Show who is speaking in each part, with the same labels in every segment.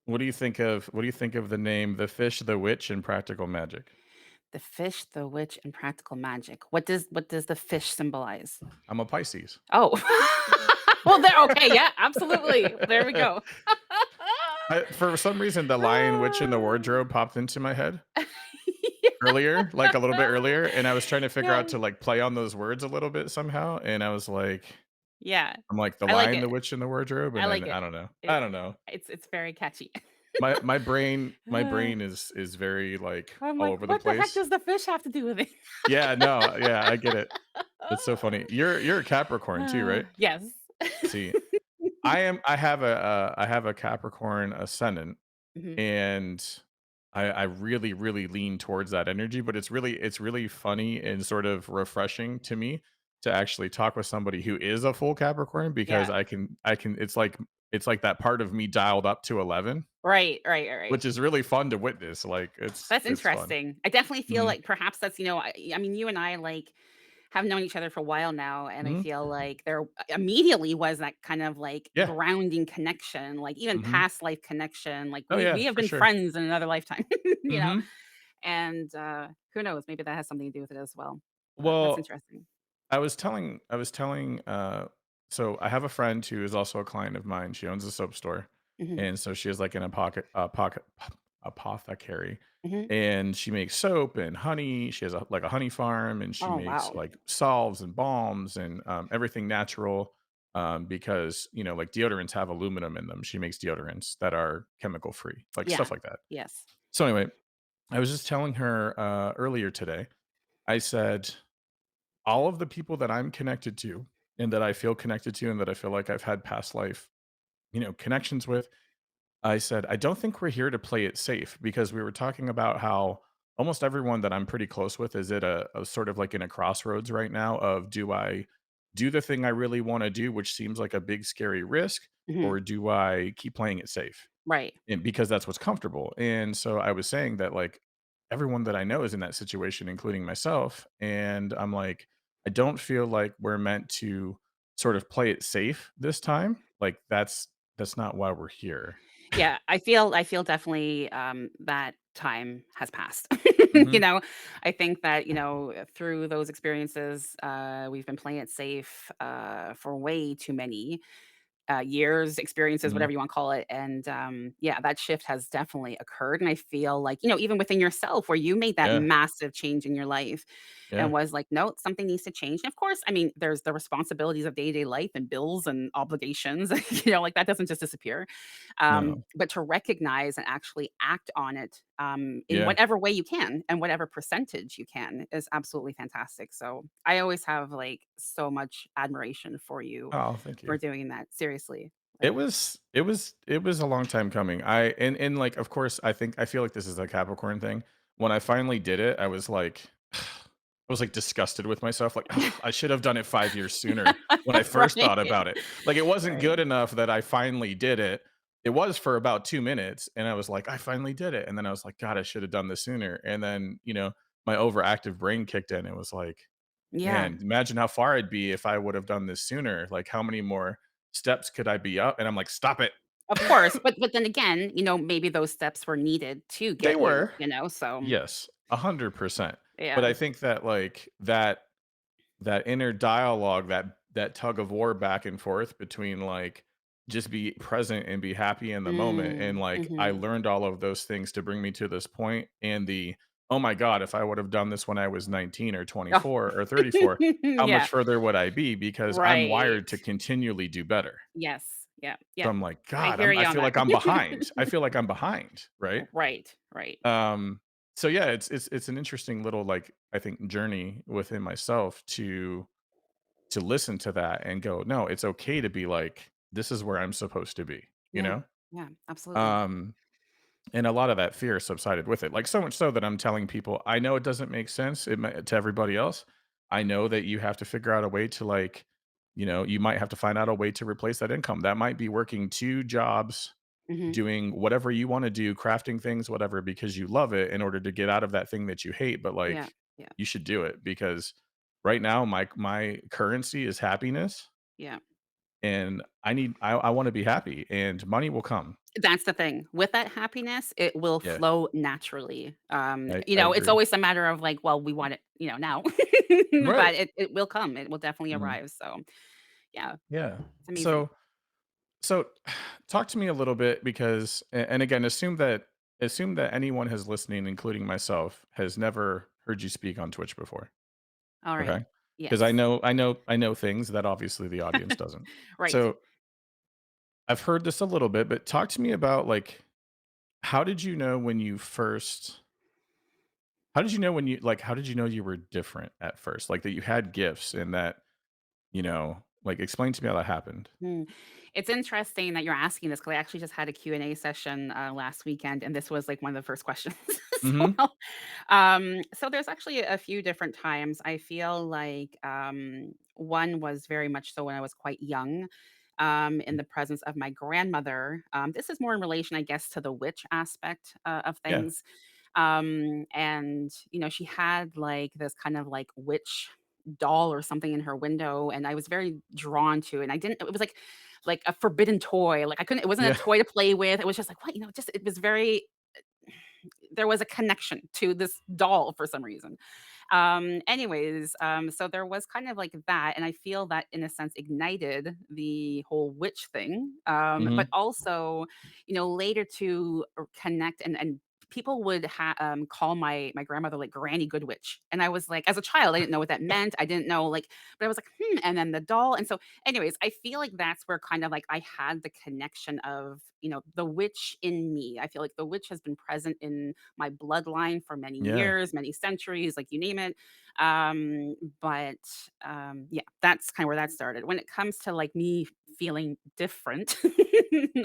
Speaker 1: what do you think of the name The Fish, the Witch, and Practical Magic?
Speaker 2: The fish, the witch, and practical magic. What does the fish symbolize?
Speaker 1: I'm a Pisces.
Speaker 2: Oh. Well, there okay, yeah, absolutely. There we go.
Speaker 1: For some reason, the Lion, Witch, and the Wardrobe popped into my head earlier, like, a little bit earlier, and I was trying to figure out
Speaker 2: Yeah.
Speaker 1: to, like, play on those words a little bit somehow, and
Speaker 2: Yeah.
Speaker 1: I'm like, "The
Speaker 2: I like
Speaker 1: Lion, the
Speaker 2: it.
Speaker 1: Witch, and the Wardrobe,"
Speaker 2: I
Speaker 1: and
Speaker 2: like
Speaker 1: then
Speaker 2: it.
Speaker 1: I don't know. I
Speaker 2: It
Speaker 1: don't know.
Speaker 2: it's very catchy.
Speaker 1: My brain
Speaker 2: Uh,
Speaker 1: is very, like,
Speaker 2: I'm
Speaker 1: all
Speaker 2: like,
Speaker 1: over the
Speaker 2: "What the heck
Speaker 1: place.
Speaker 2: does the fish have to do with it?"
Speaker 1: Yeah, no, yeah, I get it. It's so funny. You're a Capricorn too, right?
Speaker 2: Yes.
Speaker 1: See, I have a Capricorn ascendant,
Speaker 2: Mhm.
Speaker 1: and I really, really lean towards that energy, but it's really funny and sort of refreshing to me to actually talk with somebody who is a full Capricorn because
Speaker 2: Yeah.
Speaker 1: I can it's like that part of me dialed up to 11,
Speaker 2: Right, right, right, right.
Speaker 1: which is really fun to witness, like, it's
Speaker 2: That's
Speaker 1: it's fun.
Speaker 2: interesting. I definitely feel
Speaker 1: Mhm,
Speaker 2: like perhaps that's, I mean, you and I, like, have known each other for a while now, and I
Speaker 1: mhm,
Speaker 2: feel like there immediately was that kind of, like,
Speaker 1: yeah,
Speaker 2: grounding connection, like, even
Speaker 1: mhm.
Speaker 2: past life connection, like,
Speaker 1: Oh,
Speaker 2: we
Speaker 1: yeah,
Speaker 2: have
Speaker 1: for
Speaker 2: been
Speaker 1: sure.
Speaker 2: friends in another lifetime, you know?
Speaker 1: Mhm.
Speaker 2: And, who knows, maybe that has something to do with it as well, but that's
Speaker 1: Well,
Speaker 2: interesting.
Speaker 1: so I have a friend who is also a client of mine. She owns a soap store,
Speaker 2: Mhm,
Speaker 1: and so she is like an apothecary,
Speaker 2: mhm.
Speaker 1: and she makes soap and honey. She has a honey farm, and she
Speaker 2: Oh,
Speaker 1: makes
Speaker 2: wow.
Speaker 1: like salves and balms and everything natural. Because like deodorants have aluminum in them. She makes deodorants that are chemical free, like
Speaker 2: Yeah.
Speaker 1: stuff like that.
Speaker 2: Yes.
Speaker 1: So anyway, I was just telling her earlier today. I said all of the people that I'm connected to and that I feel connected to and that I feel like I've had past life, connections with, I said, I don't think we're here to play it safe because we were talking about how almost everyone that I'm pretty close with is at a sort of like in a crossroads right now of do I do the thing I really want to do, which seems like a big scary risk,
Speaker 2: Mhm.
Speaker 1: or do I keep playing it safe?
Speaker 2: Right.
Speaker 1: And because that's what's comfortable. And so I was saying that like everyone that I know is in that situation, including myself. And I'm like, I don't feel like we're meant to sort of play it safe this time. Like that's not why we're here.
Speaker 2: Yeah, I feel definitely, that time has passed. You
Speaker 1: Mhm.
Speaker 2: know? I think that, through those experiences, we've been playing it safe, for way too many years, experiences,
Speaker 1: Mhm.
Speaker 2: whatever you want to call it. And yeah, that shift has definitely occurred. And I feel like, even within yourself, where you made that
Speaker 1: Yeah.
Speaker 2: massive change in your life and
Speaker 1: Yeah.
Speaker 2: was like, no, something needs to change. And of course, I mean, there's the responsibilities of day to day life and bills and obligations, like that doesn't just disappear.
Speaker 1: No.
Speaker 2: But to recognize and actually act on it in
Speaker 1: Yeah.
Speaker 2: whatever way you can and whatever percentage you can is absolutely fantastic. So I always have like so much admiration for you
Speaker 1: Oh, thank
Speaker 2: for
Speaker 1: you.
Speaker 2: doing that, seriously.
Speaker 1: It
Speaker 2: Like
Speaker 1: was it was it was a long time coming. And like of course I feel like this is a Capricorn thing. When I finally did it, I was like I was like disgusted with myself. Like, "Ugh, I should have done it 5 years sooner when I first
Speaker 2: Right,
Speaker 1: thought about it. Like it wasn't
Speaker 2: right.
Speaker 1: good enough that I finally did it. It was for about 2 minutes, and I was like, I finally did it. And then I was like, God, I should have done this sooner. And then, my overactive brain kicked in. It was like,
Speaker 2: Yeah,
Speaker 1: man, imagine how far I'd be if I would have done this sooner. Like, how many more steps could I be up? And I'm like, stop it.
Speaker 2: of course, but then again, maybe those steps were needed to
Speaker 1: They
Speaker 2: get you,
Speaker 1: were.
Speaker 2: so
Speaker 1: Yes, 100%. But
Speaker 2: yeah.
Speaker 1: I think that like that inner dialogue, that tug of war back and forth between like just be present and be happy in the moment. And like I
Speaker 2: Mhm.
Speaker 1: learned all of those things to bring me to this point. And oh my God, if I would have done this when I was 19 or
Speaker 2: Oh.
Speaker 1: 24 or 34, how
Speaker 2: Yeah,
Speaker 1: much further would I be? Because I'm
Speaker 2: right.
Speaker 1: wired to continually do better.
Speaker 2: Yes, yeah,
Speaker 1: So
Speaker 2: yeah.
Speaker 1: I'm like,
Speaker 2: I
Speaker 1: God,
Speaker 2: hear
Speaker 1: I
Speaker 2: you on
Speaker 1: feel
Speaker 2: that.
Speaker 1: like I'm behind. I feel like I'm behind, right?
Speaker 2: Right, right.
Speaker 1: Um, so yeah, it's an interesting little like I think journey within myself to listen to that and go, no, it's okay to be like, this is where I'm supposed to be, you
Speaker 2: Yeah,
Speaker 1: know?
Speaker 2: yeah, absolutely.
Speaker 1: Um, and a lot of that fear subsided with it. Like so much so that I'm telling people, I know it doesn't make sense to everybody else. I know that you have to figure out a way to like, you might have to find out a way to replace that income. That might be working two jobs,
Speaker 2: Mhm.
Speaker 1: doing whatever you want to do, crafting things, whatever, because you love it in order to get out of that thing that you hate. But
Speaker 2: Yeah,
Speaker 1: like,
Speaker 2: yeah,
Speaker 1: you should do it because right now my currency is happiness.
Speaker 2: yeah.
Speaker 1: and I wanna be happy, and money will come.
Speaker 2: That's the thing. With that happiness, it will
Speaker 1: Yeah,
Speaker 2: flow naturally.
Speaker 1: I
Speaker 2: It's
Speaker 1: agree.
Speaker 2: always a matter of like, well, we want it, now,
Speaker 1: Right.
Speaker 2: but it will come. It will definitely
Speaker 1: Mhm.
Speaker 2: arrive. So yeah,
Speaker 1: Yeah.
Speaker 2: it's amazing.
Speaker 1: So talk to me a little bit because and again, assume that anyone who's listening, including myself, has never heard you speak on Twitch before.
Speaker 2: All right.
Speaker 1: Okay. Because
Speaker 2: Yes.
Speaker 1: I know things that obviously the audience doesn't.
Speaker 2: Right.
Speaker 1: So I've heard this a little bit, but talk to me about like how did you know when you first how did you know when you like how did you know you were different at first? Like that you had gifts and that, like explain to me how that happened.
Speaker 2: Hmm. It's interesting that you're asking this because I actually just had a Q&A session last weekend, and this was like one of the first questions.
Speaker 1: Mhm.
Speaker 2: so, so there's actually a few different times. I feel like one was very much so when I was quite young, in the presence of my grandmother. This is more in relation, I guess, to the witch aspect of
Speaker 1: Yeah.
Speaker 2: things. And she had like this kind of like witch doll or something in her window, and I was very drawn to it. And I didn't it was like a forbidden toy. Like I couldn't it wasn't a
Speaker 1: Yeah.
Speaker 2: toy to play with. It was just like, what, just it was very there was a connection to this doll for some reason. So there was kind of like that, and I feel that in a sense ignited the whole witch thing. But
Speaker 1: Mhm.
Speaker 2: also, later to connect and people would call my grandmother like Granny Good Witch, and I was like, as a child, I didn't know what that meant. I didn't know like, but I was like, and then the doll, and so, anyways, I feel like that's where kind of like I had the connection of the witch in me. I feel like the witch has been present in my bloodline for many
Speaker 1: Yeah.
Speaker 2: years, many centuries, like you name it. But yeah, that's kind of where that started. When it comes to like me feeling different,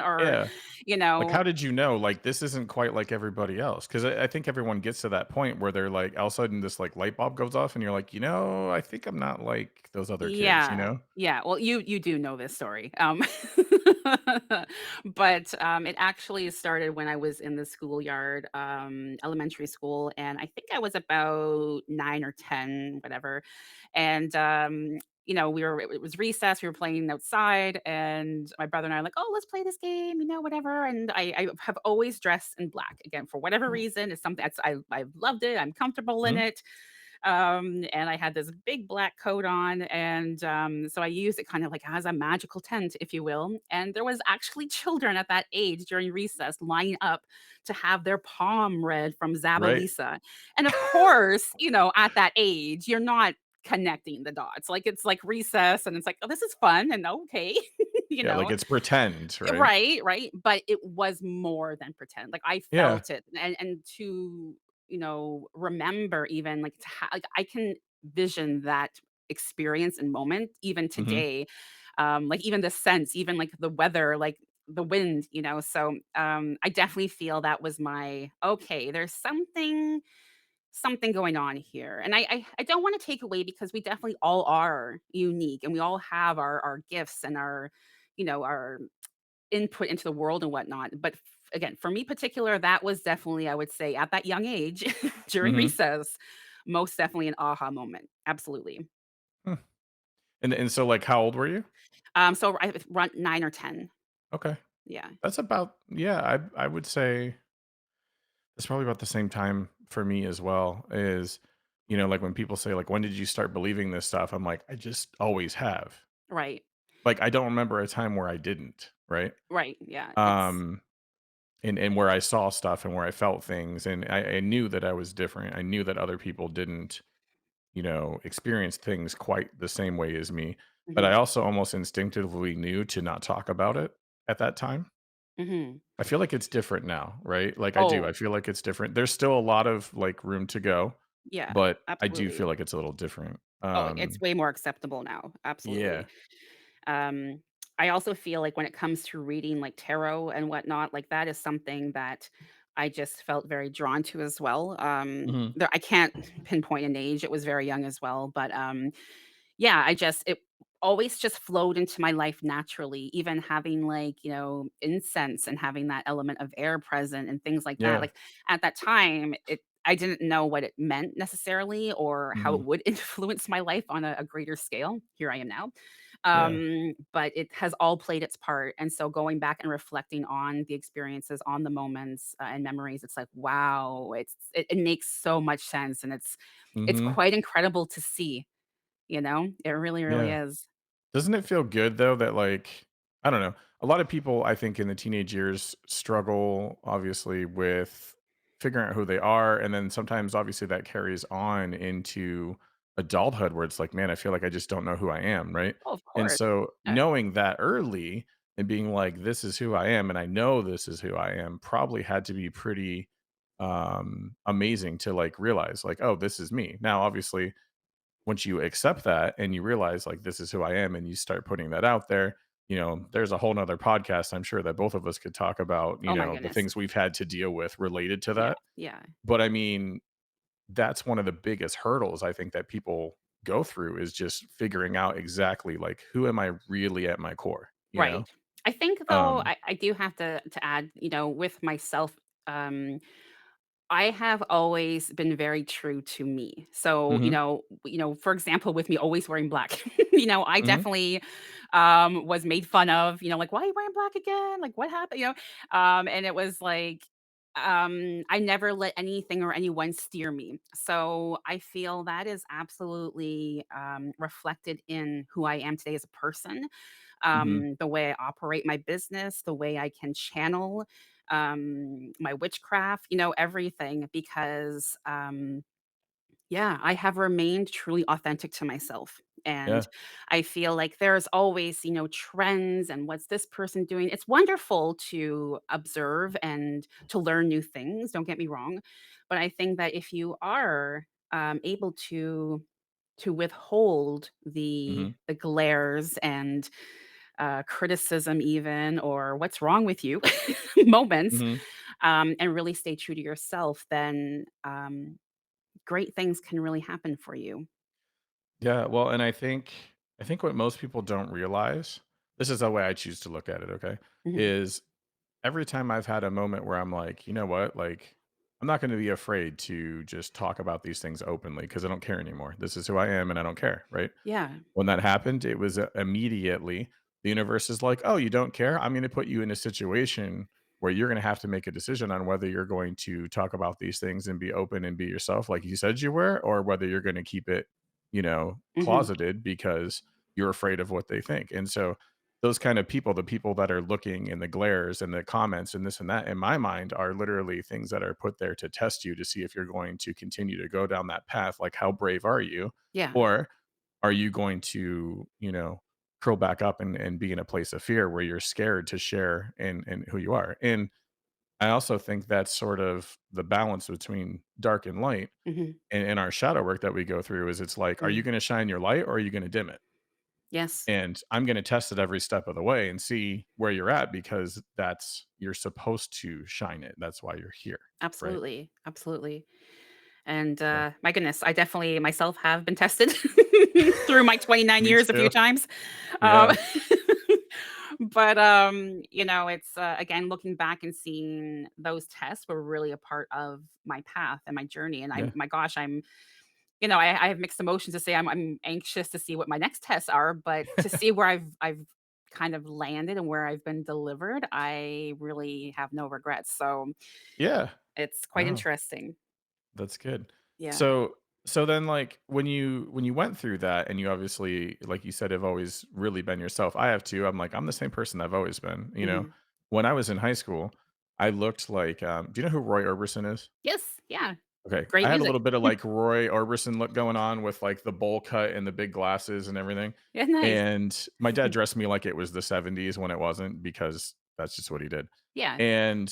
Speaker 2: or
Speaker 1: Yeah.
Speaker 2: you
Speaker 1: Like,
Speaker 2: know,
Speaker 1: how did you know, like, this isn't quite like everybody else? 'Cause I think everyone gets to that point where they're like, all of a sudden this, like, light bulb goes off and you're like, I think I'm not like those other kids, you
Speaker 2: yeah,
Speaker 1: know?
Speaker 2: yeah. Well, you do know this story, but it actually started when I was in the schoolyard, elementary school, and I think I was about 9 or 10, whatever. And it was recess. We were playing outside, and my brother and I are like, "Oh, let's play this game," whatever. And I have always dressed in black again for whatever reason. It's something that's I've loved it. I'm comfortable in
Speaker 1: Mhm.
Speaker 2: it. And I had this big black coat on, and so I used it kind of like as a magical tent, if you will. And there was actually children at that age during recess lining up to have their palm read from
Speaker 1: Right.
Speaker 2: Zabalisa. And of course, at that age, you're not connecting the dots. Like it's like recess, and it's like, oh, this is fun, and okay, you
Speaker 1: Yeah, like,
Speaker 2: know.
Speaker 1: it's pretend, right?
Speaker 2: Right, right, but it was more than pretend, like, I
Speaker 1: Yeah.
Speaker 2: felt it, and to, remember even, like, like, I can vision that experience and moment even
Speaker 1: Mhm.
Speaker 2: today, like, even the sense, even, like, the weather, like, the wind, so, I definitely feel that was my, "Okay, there's something going on here," and I don't wanna take away because we definitely all are unique, and we all have our gifts and our input into the world and whatnot. But again, for me particular, that was definitely, I would say, at that young age during
Speaker 1: Mhm.
Speaker 2: recess, most definitely an aha moment. Absolutely.
Speaker 1: Hmm. And so, like, how old were you?
Speaker 2: So I was run 9 or 10.
Speaker 1: Okay.
Speaker 2: Yeah.
Speaker 1: That's about yeah, I would say it's probably about the same time for me as well, like, when people say, like, "When did you start believing this stuff?" I'm like, "I just always have."
Speaker 2: Right.
Speaker 1: Like, I don't remember a time where I didn't, right?
Speaker 2: Right. Yeah. It's
Speaker 1: Um, and where I saw stuff and where I felt things, and I knew that I was different. I knew that other people didn't, experience things quite the same way as me, but I
Speaker 2: hmm
Speaker 1: also almost instinctively knew to not talk about it at that time.
Speaker 2: hmm
Speaker 1: I feel like it's different now, right? Like, I do.
Speaker 2: Oh,
Speaker 1: I feel like it's different. There's still a lot of, like, room to go,
Speaker 2: yeah.
Speaker 1: but I do feel
Speaker 2: Absolutely.
Speaker 1: like it's a little different.
Speaker 2: Oh, it's way more acceptable now.
Speaker 1: Yeah.
Speaker 2: Absolutely. Um, I also feel like when it comes to reading like tarot and whatnot, like that is something that I just felt very drawn to as well.
Speaker 1: Mhm.
Speaker 2: I can't pinpoint an age; it was very young as well. But yeah, it always just flowed into my life naturally. Even having like incense and having that element of air present and things like that.
Speaker 1: Yeah.
Speaker 2: Like at that time, I didn't know what it meant necessarily or how it
Speaker 1: Mhm.
Speaker 2: would influence my life on a greater scale. Here I am now.
Speaker 1: Yeah.
Speaker 2: But it has all played its part, and so going back and reflecting on the experiences, on the moments, and memories, it's like, wow, it makes so much sense, and it's
Speaker 1: Mhm.
Speaker 2: quite incredible to see, you know? It really, really
Speaker 1: Yeah.
Speaker 2: is.
Speaker 1: Doesn't it feel good though that like I don't know, a lot of people I think in the teenage years struggle obviously with figuring out who they are and then sometimes obviously that carries on into adulthood where it's like, man, I feel like I just don't know who I am, right?
Speaker 2: Oh, of
Speaker 1: And
Speaker 2: course.
Speaker 1: so
Speaker 2: Yeah.
Speaker 1: knowing that early and being like this is who I am and I know this is who I am probably had to be pretty amazing to like realize like, oh, this is me. Now obviously once you accept that and you realize like this is who I am and you start putting that out there, there's a whole nother podcast I'm sure that both of us could talk about,
Speaker 2: Oh my
Speaker 1: the
Speaker 2: goodness.
Speaker 1: things we've had to deal with related to
Speaker 2: Yeah,
Speaker 1: that.
Speaker 2: yeah.
Speaker 1: But I mean, that's one of the biggest hurdles I think that people go through is just figuring out exactly like who am I really at my core, you
Speaker 2: Right.
Speaker 1: know?
Speaker 2: I think though,
Speaker 1: Um
Speaker 2: I do have to add, with myself, I have always been very true to me. So,
Speaker 1: mhm,
Speaker 2: for example, with me always wearing black, I
Speaker 1: mhm,
Speaker 2: definitely was made fun of, like, why are you wearing black again? Like, what happened? And it was like, I never let anything or anyone steer me. So I feel that is absolutely reflected in who I am today as a person,
Speaker 1: mhm,
Speaker 2: the way I operate my business, the way I can channel my witchcraft, everything because yeah, I have remained truly authentic to myself. And
Speaker 1: yeah,
Speaker 2: I feel like there's always, trends and what's this person doing. It's wonderful to observe and to learn new things, don't get me wrong. But I think that if you are able to withhold
Speaker 1: mhm,
Speaker 2: the glares and criticism even or what's wrong with you moments,
Speaker 1: mhm.
Speaker 2: and really stay true to yourself, then great things can really happen for you.
Speaker 1: Yeah, well, and I think what most people don't realize, this is the way I choose to look at it, okay,
Speaker 2: Mhm.
Speaker 1: is every time I've had a moment where I'm like, you know what? Like, I'm not going to be afraid to just talk about these things openly because I don't care anymore. This is who I am and I don't care. Right.
Speaker 2: Yeah.
Speaker 1: When that happened, it was immediately the universe is like, oh, you don't care? I'm going to put you in a situation where you're going to have to make a decision on whether you're going to talk about these things and be open and be yourself like you said you were, or whether you're going to keep it,
Speaker 2: Mhm.
Speaker 1: closeted because you're afraid of what they think. And so, those kind of people, the people that are looking in the glares and the comments and this and that, in my mind, are literally things that are put there to test you to see if you're going to continue to go down that path. Like, how brave are you?
Speaker 2: Yeah.
Speaker 1: Or are you going to, curl back up and be in a place of fear where you're scared to share in who you are? And I also think that's sort of the balance between dark and light
Speaker 2: Mhm.
Speaker 1: in our shadow work that we go through is it's like, are you
Speaker 2: Mhm.
Speaker 1: going to shine your light or are you going to dim it?
Speaker 2: Yes.
Speaker 1: And I'm gonna test it every step of the way and see where you're at because that's you're supposed to shine it. That's why you're here, right?
Speaker 2: Absolutely. Absolutely. And
Speaker 1: Yeah.
Speaker 2: my goodness, I definitely myself have been tested through my 29
Speaker 1: Me
Speaker 2: years a few
Speaker 1: too.
Speaker 2: times. Um,
Speaker 1: Yeah.
Speaker 2: but it's again looking back and seeing those tests were really a part of my path and my journey. And
Speaker 1: Yeah.
Speaker 2: my gosh, I have mixed emotions to say I'm anxious to see what my next tests are, but to see where I've kind of landed and where I've been delivered, I really have no regrets. So
Speaker 1: Yeah.
Speaker 2: it's quite
Speaker 1: No,
Speaker 2: interesting.
Speaker 1: that's good.
Speaker 2: Yeah.
Speaker 1: So then like when you went through that and you obviously, like you said, have always really been yourself. I have too. I'm like, I'm the same person I've always been.
Speaker 2: Mhm.
Speaker 1: When I was in high school, I looked like do you know who Roy Orbison is?
Speaker 2: Yes. Yeah.
Speaker 1: Okay.
Speaker 2: Great
Speaker 1: I had a
Speaker 2: music.
Speaker 1: little bit of, like, Roy Orbison look going on with, like, the bowl cut and the big glasses and everything,
Speaker 2: Yeah. Nice.
Speaker 1: and my dad dressed me like it was the '70s when it wasn't because that's just what he did,
Speaker 2: Yeah.
Speaker 1: and,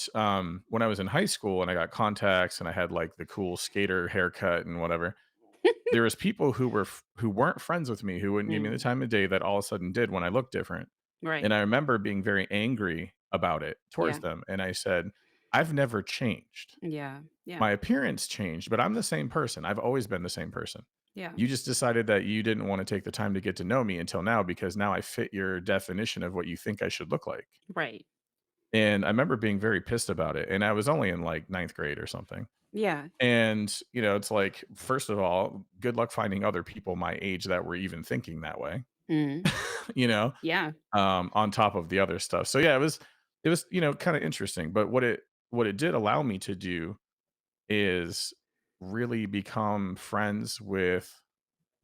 Speaker 1: when I was in high school and I got contacts and I had, like, the cool skater haircut and whatever, there was people who weren't friends with me, who wouldn't give me the
Speaker 2: Mm.
Speaker 1: time of day that all of a sudden did when I looked different,
Speaker 2: Right.
Speaker 1: and I remember being very angry about it towards
Speaker 2: Yeah.
Speaker 1: them, and I said, "I've never changed."
Speaker 2: Yeah. Yeah.
Speaker 1: My appearance changed, but I'm the same person. I've always been the same person.
Speaker 2: Yeah.
Speaker 1: You just decided that you didn't want to take the time to get to know me until now because now I fit your definition of what you think I should look like.
Speaker 2: Right.
Speaker 1: And I remember being very pissed about it. And I was only in like ninth grade or something.
Speaker 2: Yeah.
Speaker 1: And, it's like, first of all, good luck finding other people my age that were even thinking that way.
Speaker 2: Mhm.
Speaker 1: you know,
Speaker 2: Yeah.
Speaker 1: on top of the other stuff. So yeah, it was, kind of interesting. But what it did allow me to do is really become friends with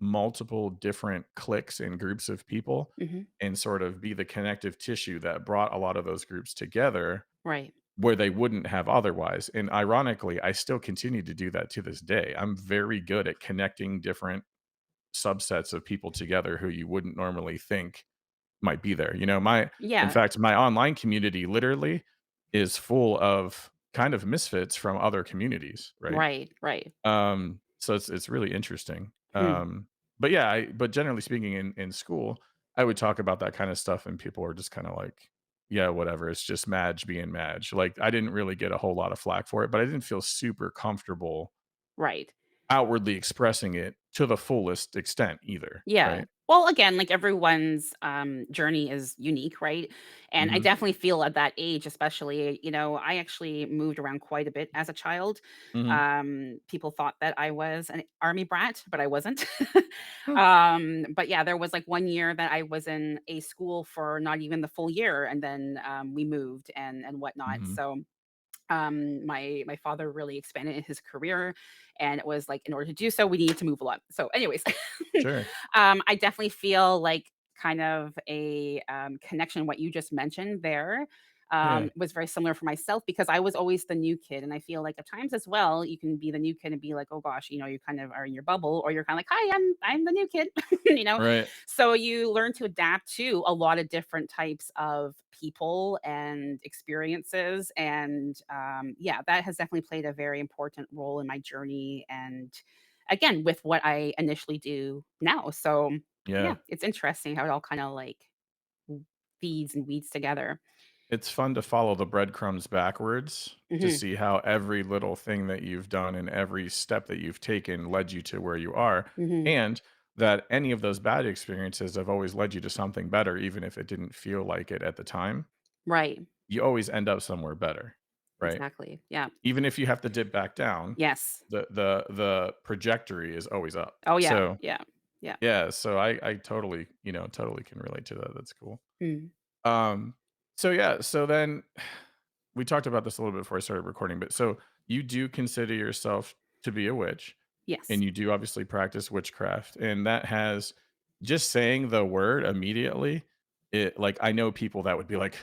Speaker 1: multiple different cliques and groups of people
Speaker 2: Mhm.
Speaker 1: and sort of be the connective tissue that brought a lot of those groups together
Speaker 2: Right.
Speaker 1: where they wouldn't have otherwise. And ironically, I still continue to do that to this day. I'm very good at connecting different subsets of people together who you wouldn't normally think might be there. My in
Speaker 2: Yeah.
Speaker 1: fact, my online community literally is full of kind of misfits from other communities, right?
Speaker 2: Right, right.
Speaker 1: So it's really interesting.
Speaker 2: Hmm.
Speaker 1: But yeah, but generally speaking, in school, I would talk about that kind of stuff, and people were just kind of like, "Yeah, whatever. It's just Madge being Madge." Like I didn't really get a whole lot of flack for it, but I didn't feel super comfortable
Speaker 2: Right.
Speaker 1: outwardly expressing it to the fullest extent either,
Speaker 2: Yeah.
Speaker 1: right?
Speaker 2: Well, again, like everyone's journey is unique, right? And I
Speaker 1: Mhm.
Speaker 2: definitely feel at that age, especially, I actually moved around quite a bit as a child.
Speaker 1: Mhm.
Speaker 2: People thought that I was an army brat, but I wasn't.
Speaker 1: Huh.
Speaker 2: But yeah, there was like 1 year that I was in a school for not even the full year, and then we moved and whatnot.
Speaker 1: Mhm.
Speaker 2: So my father really expanded in his career, and it was like in order to do so we needed to move a lot. So anyways,
Speaker 1: Sure.
Speaker 2: I definitely feel like kind of a connection what you just mentioned there
Speaker 1: Yeah.
Speaker 2: was very similar for myself because I was always the new kid, and I feel like at times as well you can be the new kid and be like, oh gosh, you kind of are in your bubble, or you're kind of like, hi, I'm the new kid. you know
Speaker 1: Right.
Speaker 2: so you learn to adapt to a lot of different types of people and experiences. And yeah, that has definitely played a very important role in my journey. And again, with what I initially do now. So yeah,
Speaker 1: Yeah.
Speaker 2: it's interesting how it all kind of like feeds and weeds together.
Speaker 1: It's fun to follow the breadcrumbs backwards to
Speaker 2: Hmm.
Speaker 1: see how every little thing that you've done and every step that you've taken led you to where you are,
Speaker 2: Hmm.
Speaker 1: and that any of those bad experiences have always led you to something better, even if it didn't feel like it at the time.
Speaker 2: Right.
Speaker 1: You always end up somewhere better, right?
Speaker 2: Exactly. Yeah.
Speaker 1: Even if you have to dip back down,
Speaker 2: Yes.
Speaker 1: the trajectory is always up.
Speaker 2: Oh yeah.
Speaker 1: So,
Speaker 2: Yeah. Yeah.
Speaker 1: yeah, so I totally, totally can relate to that. That's cool.
Speaker 2: Mm.
Speaker 1: Um, so yeah, so then we talked about this a little bit before I started recording, but so you do consider yourself to be a witch,
Speaker 2: Yes.
Speaker 1: and you do obviously practice witchcraft, and that has just saying the word immediately, it like I know people that would be like,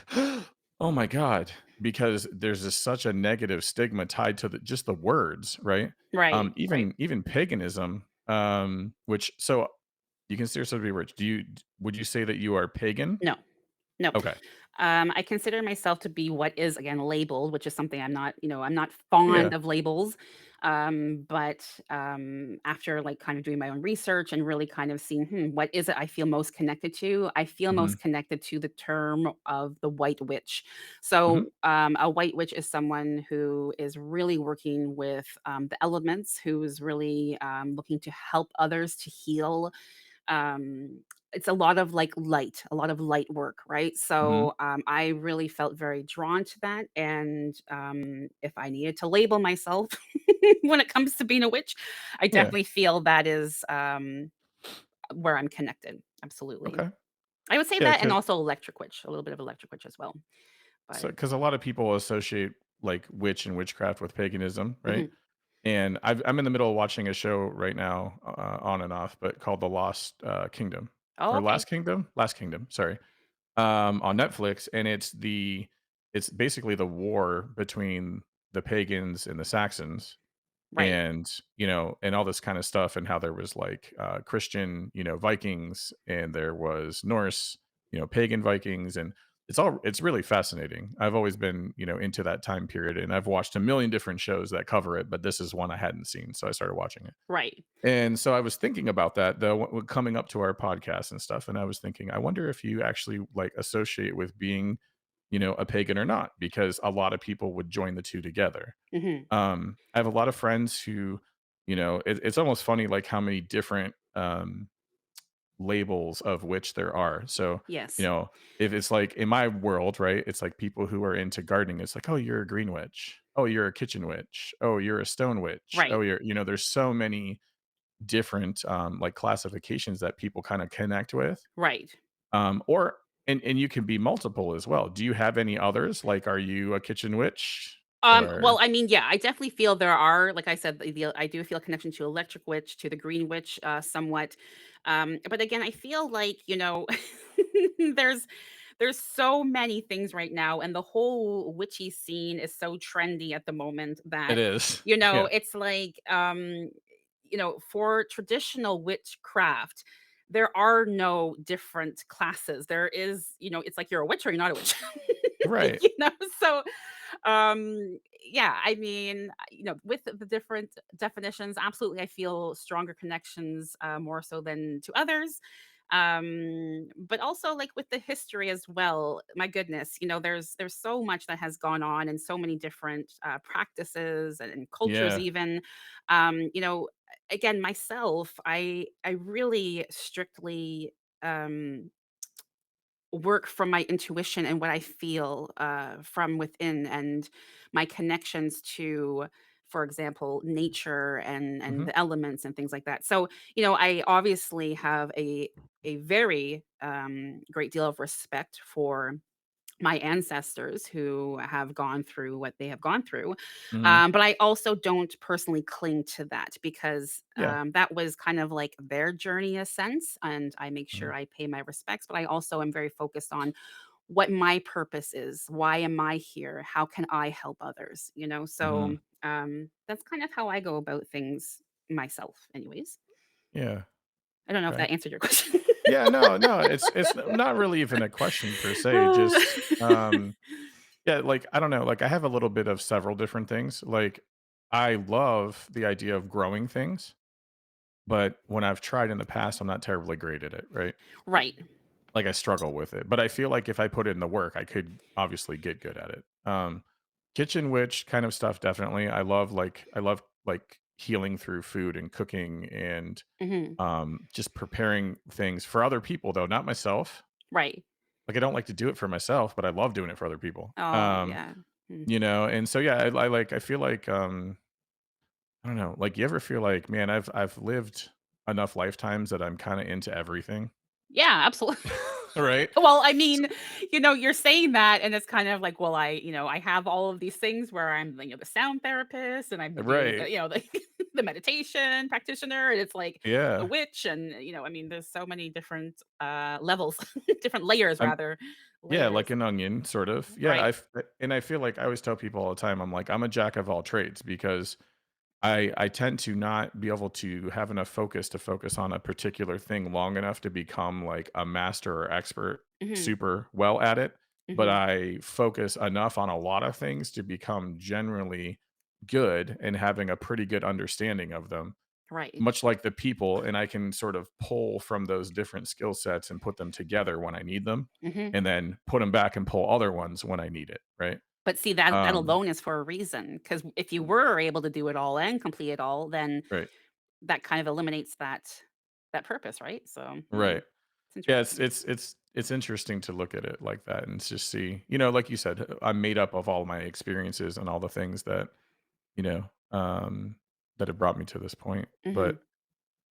Speaker 1: "Oh my god," because there's such a negative stigma tied to just the words, right?
Speaker 2: Right. Right.
Speaker 1: Even paganism, which so you consider yourself to be rich. Would you say that you are pagan?
Speaker 2: No. No.
Speaker 1: Okay.
Speaker 2: I consider myself to be what is again labeled, which is something I'm not
Speaker 1: Yeah.
Speaker 2: fond of labels. But after like kind of doing my own research and really kind of seeing, what is it I feel most connected to? I feel
Speaker 1: Mhm.
Speaker 2: most connected to the term of the white witch.
Speaker 1: Mhm.
Speaker 2: So a white witch is someone who is really working with the elements, who is really looking to help others to heal. It's a lot of light work, right?
Speaker 1: Mhm.
Speaker 2: So I really felt very drawn to that. And if I needed to label myself when it comes to being a witch, I
Speaker 1: Yeah.
Speaker 2: definitely feel that is where I'm connected. Absolutely.
Speaker 1: Okay.
Speaker 2: I would say
Speaker 1: Yeah,
Speaker 2: that, and
Speaker 1: 'cause
Speaker 2: also electric witch, a little bit of electric witch as well. But
Speaker 1: 'cause a lot of people associate, like, witch and witchcraft with paganism, right?
Speaker 2: mhm.
Speaker 1: And I'm in the middle of watching a show right now, on and off, but called The Lost, Kingdom,
Speaker 2: Oh,
Speaker 1: or
Speaker 2: okay.
Speaker 1: Last Kingdom? Last Kingdom, sorry, on Netflix, and it's basically the war between the pagans and the Saxons,
Speaker 2: Right.
Speaker 1: and and all this kind of stuff, and how there was like Christian, Vikings, and there was Norse, pagan Vikings, and it's really fascinating. I've always been into that time period, and I've watched a million different shows that cover it, but this is one I hadn't seen, so I started watching it.
Speaker 2: Right.
Speaker 1: And so I was thinking about that though, coming up to our podcast and stuff, and I was thinking, I wonder if you actually like associate with being a pagan or not, because a lot of people would join the two together.
Speaker 2: Hmm.
Speaker 1: I have a lot of friends who, it's almost funny like how many different labels of which there are. So, you
Speaker 2: Yes.
Speaker 1: know, if it's like in my world, right, it's like people who are into gardening. It's like, oh, you're a green witch. Oh, you're a kitchen witch. Oh, you're a stone witch. Oh,
Speaker 2: Right.
Speaker 1: there's so many different, like, classifications that people kinda connect with,
Speaker 2: Right.
Speaker 1: or and you can be multiple as well. Do you have any others? Like, are you a kitchen witch? Or
Speaker 2: Well, I mean, yeah, I definitely feel there are, like I said, I do feel a connection to Electric Witch, to the Green Witch, somewhat. But again, I feel like, there's there's so many things right now, and the whole witchy scene is so trendy at the moment
Speaker 1: it
Speaker 2: that,
Speaker 1: is. Yeah.
Speaker 2: it's like, for traditional witchcraft, there are no different classes. There is, it's like you're a witch or you're not a witch.
Speaker 1: Right.
Speaker 2: So yeah, I mean, with the different definitions, absolutely, I feel stronger connections, more so than to others. But also like with the history as well, my goodness, there's so much that has gone on and so many different practices and cultures
Speaker 1: Yeah.
Speaker 2: even. Again, myself, I really strictly um work from my intuition and what I feel from within, and my connections to, for example, nature and
Speaker 1: Mhm.
Speaker 2: the elements and things like that. So, I obviously have a very great deal of respect for my ancestors who have gone through what they have gone through.
Speaker 1: Mhm.
Speaker 2: But I also don't personally cling to that because
Speaker 1: Yeah.
Speaker 2: that was kind of like their journey, in a sense. And I make
Speaker 1: Mhm.
Speaker 2: sure I pay my respects, but I also am very focused on what my purpose is. Why am I here? How can I help others? So
Speaker 1: Mhm.
Speaker 2: that's kind of how I go about things myself, anyways.
Speaker 1: Yeah.
Speaker 2: I don't know if
Speaker 1: Okay.
Speaker 2: that answered your question.
Speaker 1: Yeah, no, no, it's not really even a question per se, just, yeah, like, I don't know, like, I have a little bit of several different things, like, I love the idea of growing things, but when I've tried in the past, I'm not terribly great at it, right?
Speaker 2: Right.
Speaker 1: Like, I struggle with it, but I feel like if I put in the work, I could obviously get good at it. Kitchen witch kind of stuff, definitely. I love, like, healing through food and cooking and,
Speaker 2: Hmm.
Speaker 1: just preparing things for other people, though, not myself.
Speaker 2: Right.
Speaker 1: Like, I don't like to do it for myself, but I love doing it for other people.
Speaker 2: Oh, yeah. Mm.
Speaker 1: And so, yeah, I feel like, I don't know, like, you ever feel like, man, I've lived enough lifetimes that I'm kinda into everything,
Speaker 2: Yeah, absolutely.
Speaker 1: right?
Speaker 2: Well, I mean, you're saying that, and it's kind of like, well, I have all of these things where I'm, the sound therapist, and I'm
Speaker 1: Right.
Speaker 2: the, the meditation practitioner, and it's like the
Speaker 1: Yeah.
Speaker 2: witch, and I mean, there's so many different levels, different layers
Speaker 1: I'm
Speaker 2: rather,
Speaker 1: Yeah, like
Speaker 2: layers.
Speaker 1: an onion, sort of. Yeah,
Speaker 2: Right.
Speaker 1: and I feel like I always tell people all the time, I'm like, I'm a jack of all trades because I tend to not be able to have enough focus to focus on a particular thing long enough to become like a master or expert
Speaker 2: Hmm.
Speaker 1: super well at it, but
Speaker 2: Hmm.
Speaker 1: I focus enough on a lot of things to become generally good and having a pretty good understanding of them,
Speaker 2: Right.
Speaker 1: much like the people, and I can sort of pull from those different skill sets and put them together when I need them,
Speaker 2: Hmm.
Speaker 1: and then put them back and pull other ones when I need it, right?
Speaker 2: But see, that
Speaker 1: Um,
Speaker 2: alone is for a reason, because if you were able to do it all and complete it all, then
Speaker 1: right,
Speaker 2: that kind of eliminates that purpose, right? So,
Speaker 1: right.
Speaker 2: it's
Speaker 1: Yeah,
Speaker 2: interesting.
Speaker 1: it's interesting to look at it like that and just see, like you said, I'm made up of all my experiences and all the things that, you know, um, that have brought me to this point.
Speaker 2: Mhm,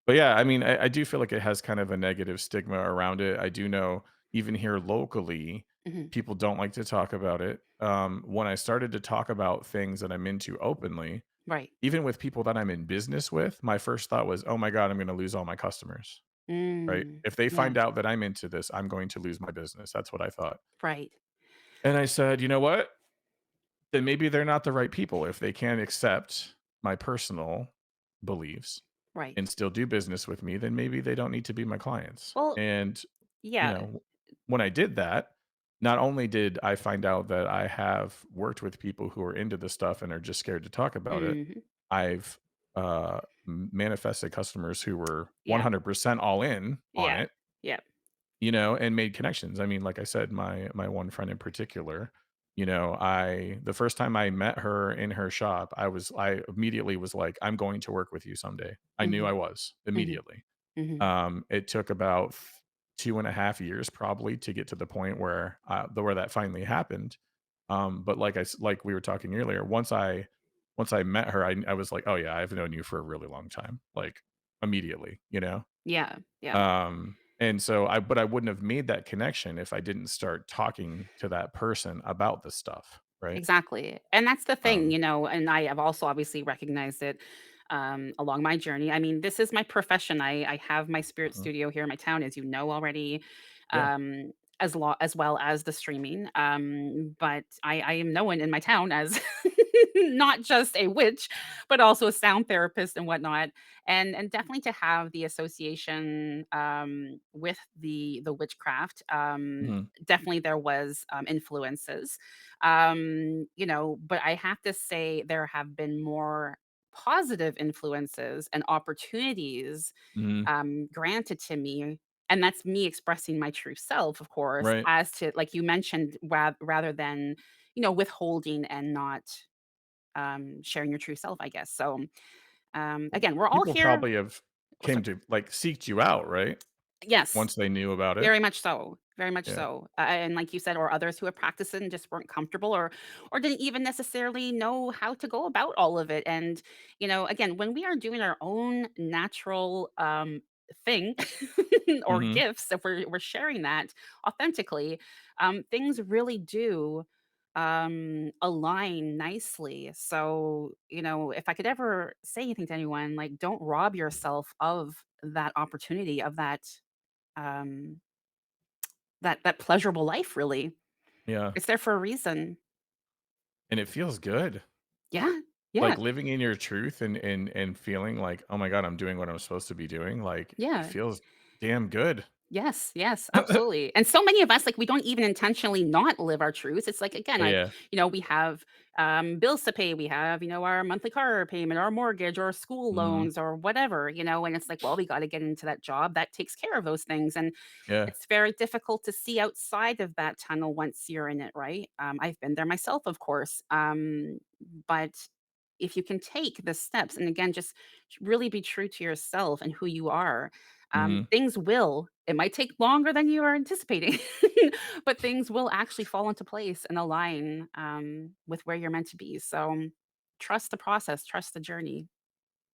Speaker 1: But yeah, I mean, I do feel like it has kind of a negative stigma around it. I do know even here locally,
Speaker 2: mhm,
Speaker 1: people don't like to talk about it. When I started to talk about things that I'm into openly,
Speaker 2: right.
Speaker 1: even with people that I'm in business with, my first thought was, "Oh my god, I'm going to lose all my customers." Right?
Speaker 2: Mm,
Speaker 1: If they
Speaker 2: yeah,
Speaker 1: find out that I'm into this, I'm going to lose my business. That's what I thought.
Speaker 2: right,
Speaker 1: And I said, "You know what? Then maybe they're not the right people if they can't accept my personal beliefs
Speaker 2: right.
Speaker 1: and still do business with me, then maybe they don't need to be my clients."
Speaker 2: Well,
Speaker 1: And, you
Speaker 2: yeah,
Speaker 1: know, when I did that, not only did I find out that I have worked with people who are into this stuff and are just scared to talk about it,
Speaker 2: mhm,
Speaker 1: I've manifested customers who were
Speaker 2: yeah,
Speaker 1: 100% all in on
Speaker 2: yeah,
Speaker 1: it,
Speaker 2: yeah,
Speaker 1: and made connections. I mean, like I said, my one friend in particular, I the first time I met her in her shop, I immediately was like, I'm going to work with you someday. I knew I
Speaker 2: mhm,
Speaker 1: was
Speaker 2: mhm,
Speaker 1: immediately.
Speaker 2: mhm,
Speaker 1: It took about 2.5 years probably to get to the point where that finally happened. But like we were talking earlier, once I met her, I was like, oh yeah, I've known you for a really long time. Like, immediately, you know?
Speaker 2: Yeah, yeah.
Speaker 1: And so I wouldn't have made that connection if I didn't start talking to that person about the stuff, right?
Speaker 2: Exactly, and that's the thing,
Speaker 1: Um,
Speaker 2: you know, and I have also obviously recognized it, along my journey. I mean, this is my profession. I have my spirit
Speaker 1: mhm,
Speaker 2: studio here in my town, as you know already,
Speaker 1: yeah,
Speaker 2: as well as the streaming. But I am known in my town as not just a witch, but also a sound therapist and whatnot. And definitely to have the association with the witchcraft.
Speaker 1: mhm,
Speaker 2: Definitely there was influences, you know, but I have to say there have been more positive influences and opportunities
Speaker 1: mhm,
Speaker 2: granted to me. And that's me expressing my true self, of course,
Speaker 1: right.
Speaker 2: as to, like you mentioned, rather than, you know, withholding and not sharing your true self, I guess. So, again, we're all
Speaker 1: People
Speaker 2: here.
Speaker 1: probably have
Speaker 2: Oh, sorry.
Speaker 1: came to, like, seeked you out, right?
Speaker 2: Yes,
Speaker 1: Once they knew about it?
Speaker 2: very much so, very much
Speaker 1: Yeah.
Speaker 2: so, and like you said, or others who have practiced it and just weren't comfortable, or didn't even necessarily know how to go about all of it. And you know, again, when we are doing our own natural thing or
Speaker 1: Mhm,
Speaker 2: gifts, if we're sharing that authentically, things really do align nicely. So you know, if I could ever say anything to anyone, like, don't rob yourself of that opportunity, of um that pleasurable life, really.
Speaker 1: yeah,
Speaker 2: It's there for a reason.
Speaker 1: and it feels good.
Speaker 2: Yeah, yeah,
Speaker 1: Like, living in your truth and feeling like, "Oh my god, I'm doing what I'm supposed to be doing," like, it
Speaker 2: yeah.
Speaker 1: feels damn good.
Speaker 2: Yes, yes, absolutely. And so many of us, like, we don't even intentionally not live our truths. It's like, again, I
Speaker 1: Yeah,
Speaker 2: you know, we have, bills to pay, we have, you know, our monthly car payment, our mortgage, or school
Speaker 1: mhm,
Speaker 2: loans, or whatever, you know, and it's like, well, we gotta get into that job that takes care of those things, and
Speaker 1: yeah,
Speaker 2: it's very difficult to see outside of that tunnel once you're in it, right? I've been there myself, of course, but if you can take the steps and, again, just really be true to yourself and who you are,
Speaker 1: mhm,
Speaker 2: things will, it might take longer than you are anticipating, but things will actually fall into place and align, with where you're meant to be. So trust the process, trust the journey.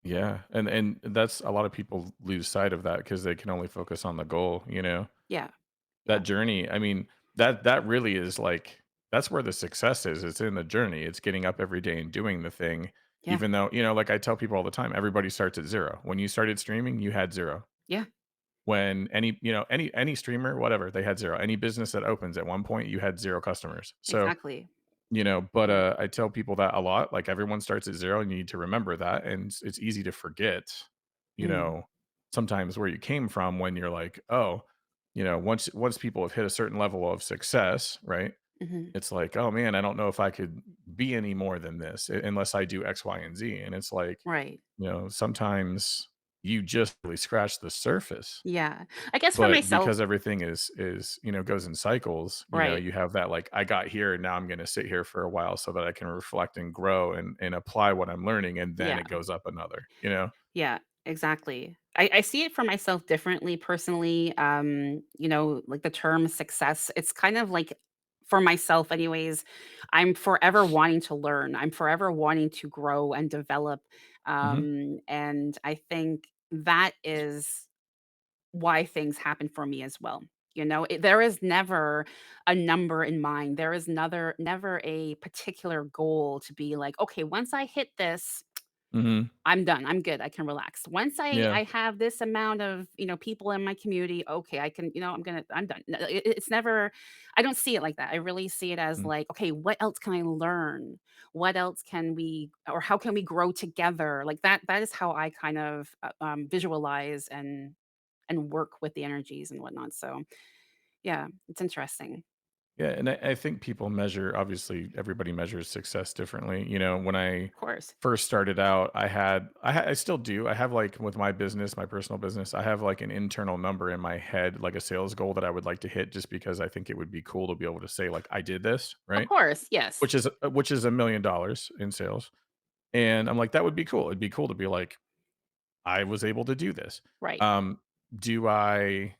Speaker 1: yeah, and that's a lot of people lose sight of that because they can only focus on the goal, you know?
Speaker 2: Yeah.
Speaker 1: That
Speaker 2: Yeah.
Speaker 1: journey, I mean, that really is, like, that's where the success is, it's in the journey, it's getting up every day and doing the thing,
Speaker 2: Yeah.
Speaker 1: even though, like I tell people all the time, everybody starts at 0. When you started streaming, you had 0.
Speaker 2: Yeah.
Speaker 1: When any streamer, whatever, they had 0. Any business that opens at one point, you had 0 customers. So,
Speaker 2: Exactly.
Speaker 1: but,
Speaker 2: Yeah.
Speaker 1: I tell people that a lot, like, everyone starts at 0, and you need to remember that, and it's easy to forget, you
Speaker 2: Mm.
Speaker 1: know, sometimes where you came from when you're like, "Oh," once people have hit a certain level of success, right?
Speaker 2: Mhm.
Speaker 1: It's like, "Oh, man, I don't know if I could be any more than this unless I do X, Y, and Z," and it's like,
Speaker 2: Right.
Speaker 1: sometimes you just really scratch the surface.
Speaker 2: Yeah. I guess for
Speaker 1: But
Speaker 2: myself.
Speaker 1: because everything goes in cycles,
Speaker 2: Right.
Speaker 1: you have that, like, I got here and now I'm gonna sit here for a while so that I can reflect and grow and apply what I'm learning, and then
Speaker 2: Yeah.
Speaker 1: it goes up another, you know?
Speaker 2: Yeah, exactly. I see it for myself differently personally. You know, like the term success, it's kind of like, for myself anyways, I'm forever wanting to learn. I'm forever wanting to grow and develop.
Speaker 1: Mhm,
Speaker 2: And I think that is why things happen for me as well. You know, there is never a number in mind. There is never a particular goal to be like, okay, once I hit this,
Speaker 1: mhm,
Speaker 2: I'm done. I'm good. I can relax. Once
Speaker 1: yeah,
Speaker 2: I have this amount of, you know, people in my community, okay, I can, you know, I'm done. No, it's never, I don't see it like that. I really see it as
Speaker 1: mm,
Speaker 2: like, okay, what else can I learn? What else can we, or how can we grow together? Like that is how I kind of visualize and work with the energies and whatnot. So yeah, it's interesting.
Speaker 1: yeah, and I think people measure, obviously, everybody measures success differently, when I
Speaker 2: Of course.
Speaker 1: first started out, I still do, I have, like, with my business, my personal business, I have, like, an internal number in my head, like a sales goal that I would like to hit just because I think it would be cool to be able to say, like, "I did this,"
Speaker 2: Of
Speaker 1: right?
Speaker 2: course. Yes.
Speaker 1: Which is $1,000,000 in sales. And I'm like, "That would be cool." It'd be cool to be like, "I was able to do this."
Speaker 2: Right.
Speaker 1: Um, do I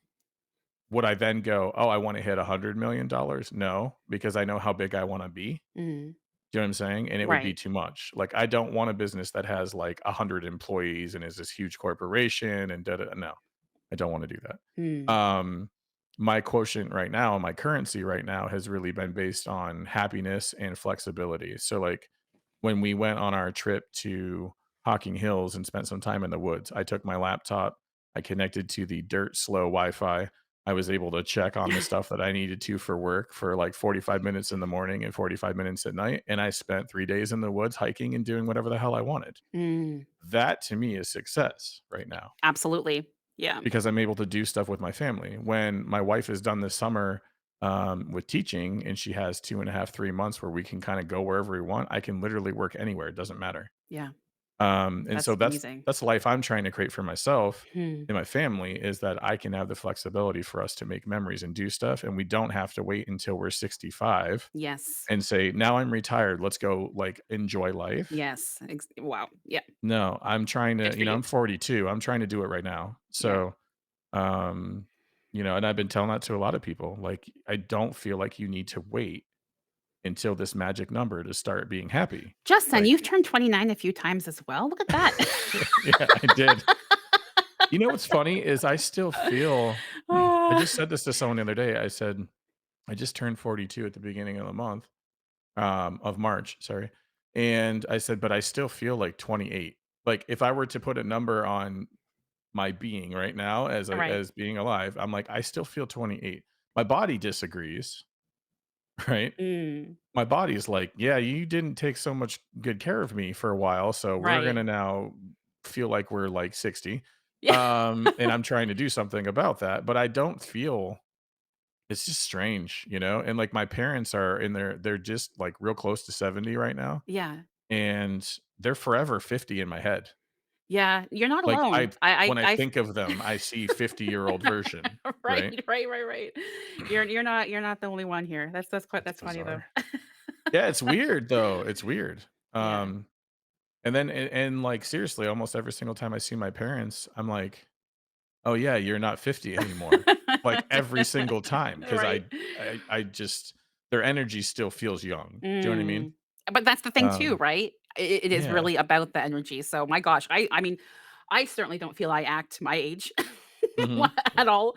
Speaker 1: would I then go, "Oh, I wanna hit $100,000,000?" No, because I know how big I wanna be.
Speaker 2: Mhm.
Speaker 1: Do you know what I'm saying? And it would be
Speaker 2: Right.
Speaker 1: too much. Like, I don't want a business that has, like, 100 employees and is this huge corporation and da da no. I don't wanna do that.
Speaker 2: Mm.
Speaker 1: My quotient right now, my currency right now has really been based on happiness and flexibility. So, like, when we went on our trip to Hocking Hills and spent some time in the woods, I took my laptop, I connected to the dirt slow Wi-Fi. I was able to check on the stuff that I needed to for work for like 45 minutes in the morning and 45 minutes at night, and I spent 3 days in the woods hiking and doing whatever the hell I wanted.
Speaker 2: Mm.
Speaker 1: That to me is success right now
Speaker 2: Absolutely. Yeah.
Speaker 1: because I'm able to do stuff with my family. When my wife is done this summer, with teaching and she has 2.5, 3 months where we can kinda go wherever we want, I can literally work anywhere, it doesn't matter.
Speaker 2: Yeah.
Speaker 1: And
Speaker 2: That's
Speaker 1: so
Speaker 2: amazing.
Speaker 1: that's the life I'm trying to create for myself
Speaker 2: Hmm.
Speaker 1: and my family is that I can have the flexibility for us to make memories and do stuff, and we don't have to wait until we're 65
Speaker 2: Yes.
Speaker 1: and say, "Now I'm retired, let's go, like, enjoy life."
Speaker 2: Yes. Wow. Yeah.
Speaker 1: No, I'm trying
Speaker 2: Good
Speaker 1: to
Speaker 2: for you.
Speaker 1: I'm 42, I'm trying to do it right now.
Speaker 2: Yeah.
Speaker 1: So, um, and I've been telling that to a lot of people, like, I don't feel like you need to wait until this magic number to start being happy.
Speaker 2: Justin,
Speaker 1: Like
Speaker 2: you've turned 29 a few times as well. Look at that.
Speaker 1: yeah, I did. You know what's funny is I still feel I
Speaker 2: Ah,
Speaker 1: just said this to someone the other day. I said, I just turned 42 at the beginning of the month, of March, sorry. And I said, but I still feel like 28. Like if I were to put a number on my being right now
Speaker 2: right.
Speaker 1: as being alive, I'm like, I still feel 28. My body disagrees, right?
Speaker 2: Mm,
Speaker 1: My body's like, yeah, you didn't take so much good care of me for a while, so we're
Speaker 2: right.
Speaker 1: gonna now feel like we're like 60.
Speaker 2: Yeah.
Speaker 1: And I'm trying to do something about that, but I don't feel it's just strange, And like my parents are in they're just like real close to 70 right now,
Speaker 2: Yeah.
Speaker 1: and they're forever 50 in my head.
Speaker 2: Yeah. You're not
Speaker 1: Like
Speaker 2: alone.
Speaker 1: when I think of them, I see 50-year-old version,
Speaker 2: Right,
Speaker 1: right?
Speaker 2: right. You're not the only one here.
Speaker 1: It's
Speaker 2: That's funny though.
Speaker 1: bizarre. Yeah, it's weird though. It's weird.
Speaker 2: Yeah.
Speaker 1: And then like seriously, almost every single time I see my parents, I'm like, "Oh yeah, you're not 50 anymore." Like every single time because
Speaker 2: Right.
Speaker 1: I just their energy still feels young. Do you know what I mean?
Speaker 2: Mm. But that's the thing too,
Speaker 1: Um,
Speaker 2: right? It is
Speaker 1: yeah.
Speaker 2: really about the energy. So my gosh, I mean, I certainly don't feel I act my age
Speaker 1: Mhm.
Speaker 2: at all.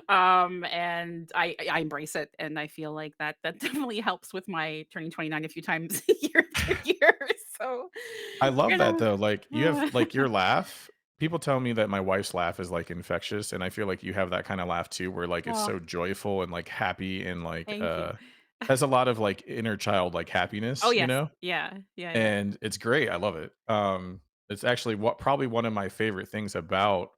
Speaker 2: And I embrace it and I feel like that definitely helps with my turning 29 a few times year after year. So,
Speaker 1: I love
Speaker 2: you
Speaker 1: that
Speaker 2: know,
Speaker 1: though. Like you have
Speaker 2: uh,
Speaker 1: like your laugh. People tell me that my wife's laugh is like infectious, and I feel like you have that kind of laugh too, where like it's
Speaker 2: oh,
Speaker 1: so joyful and like happy and like
Speaker 2: thank you.
Speaker 1: has a lot of like inner child like
Speaker 2: Oh
Speaker 1: happiness,
Speaker 2: yes. Yeah. Yeah.
Speaker 1: And it's great. I love it. It's actually what probably one of my favorite things about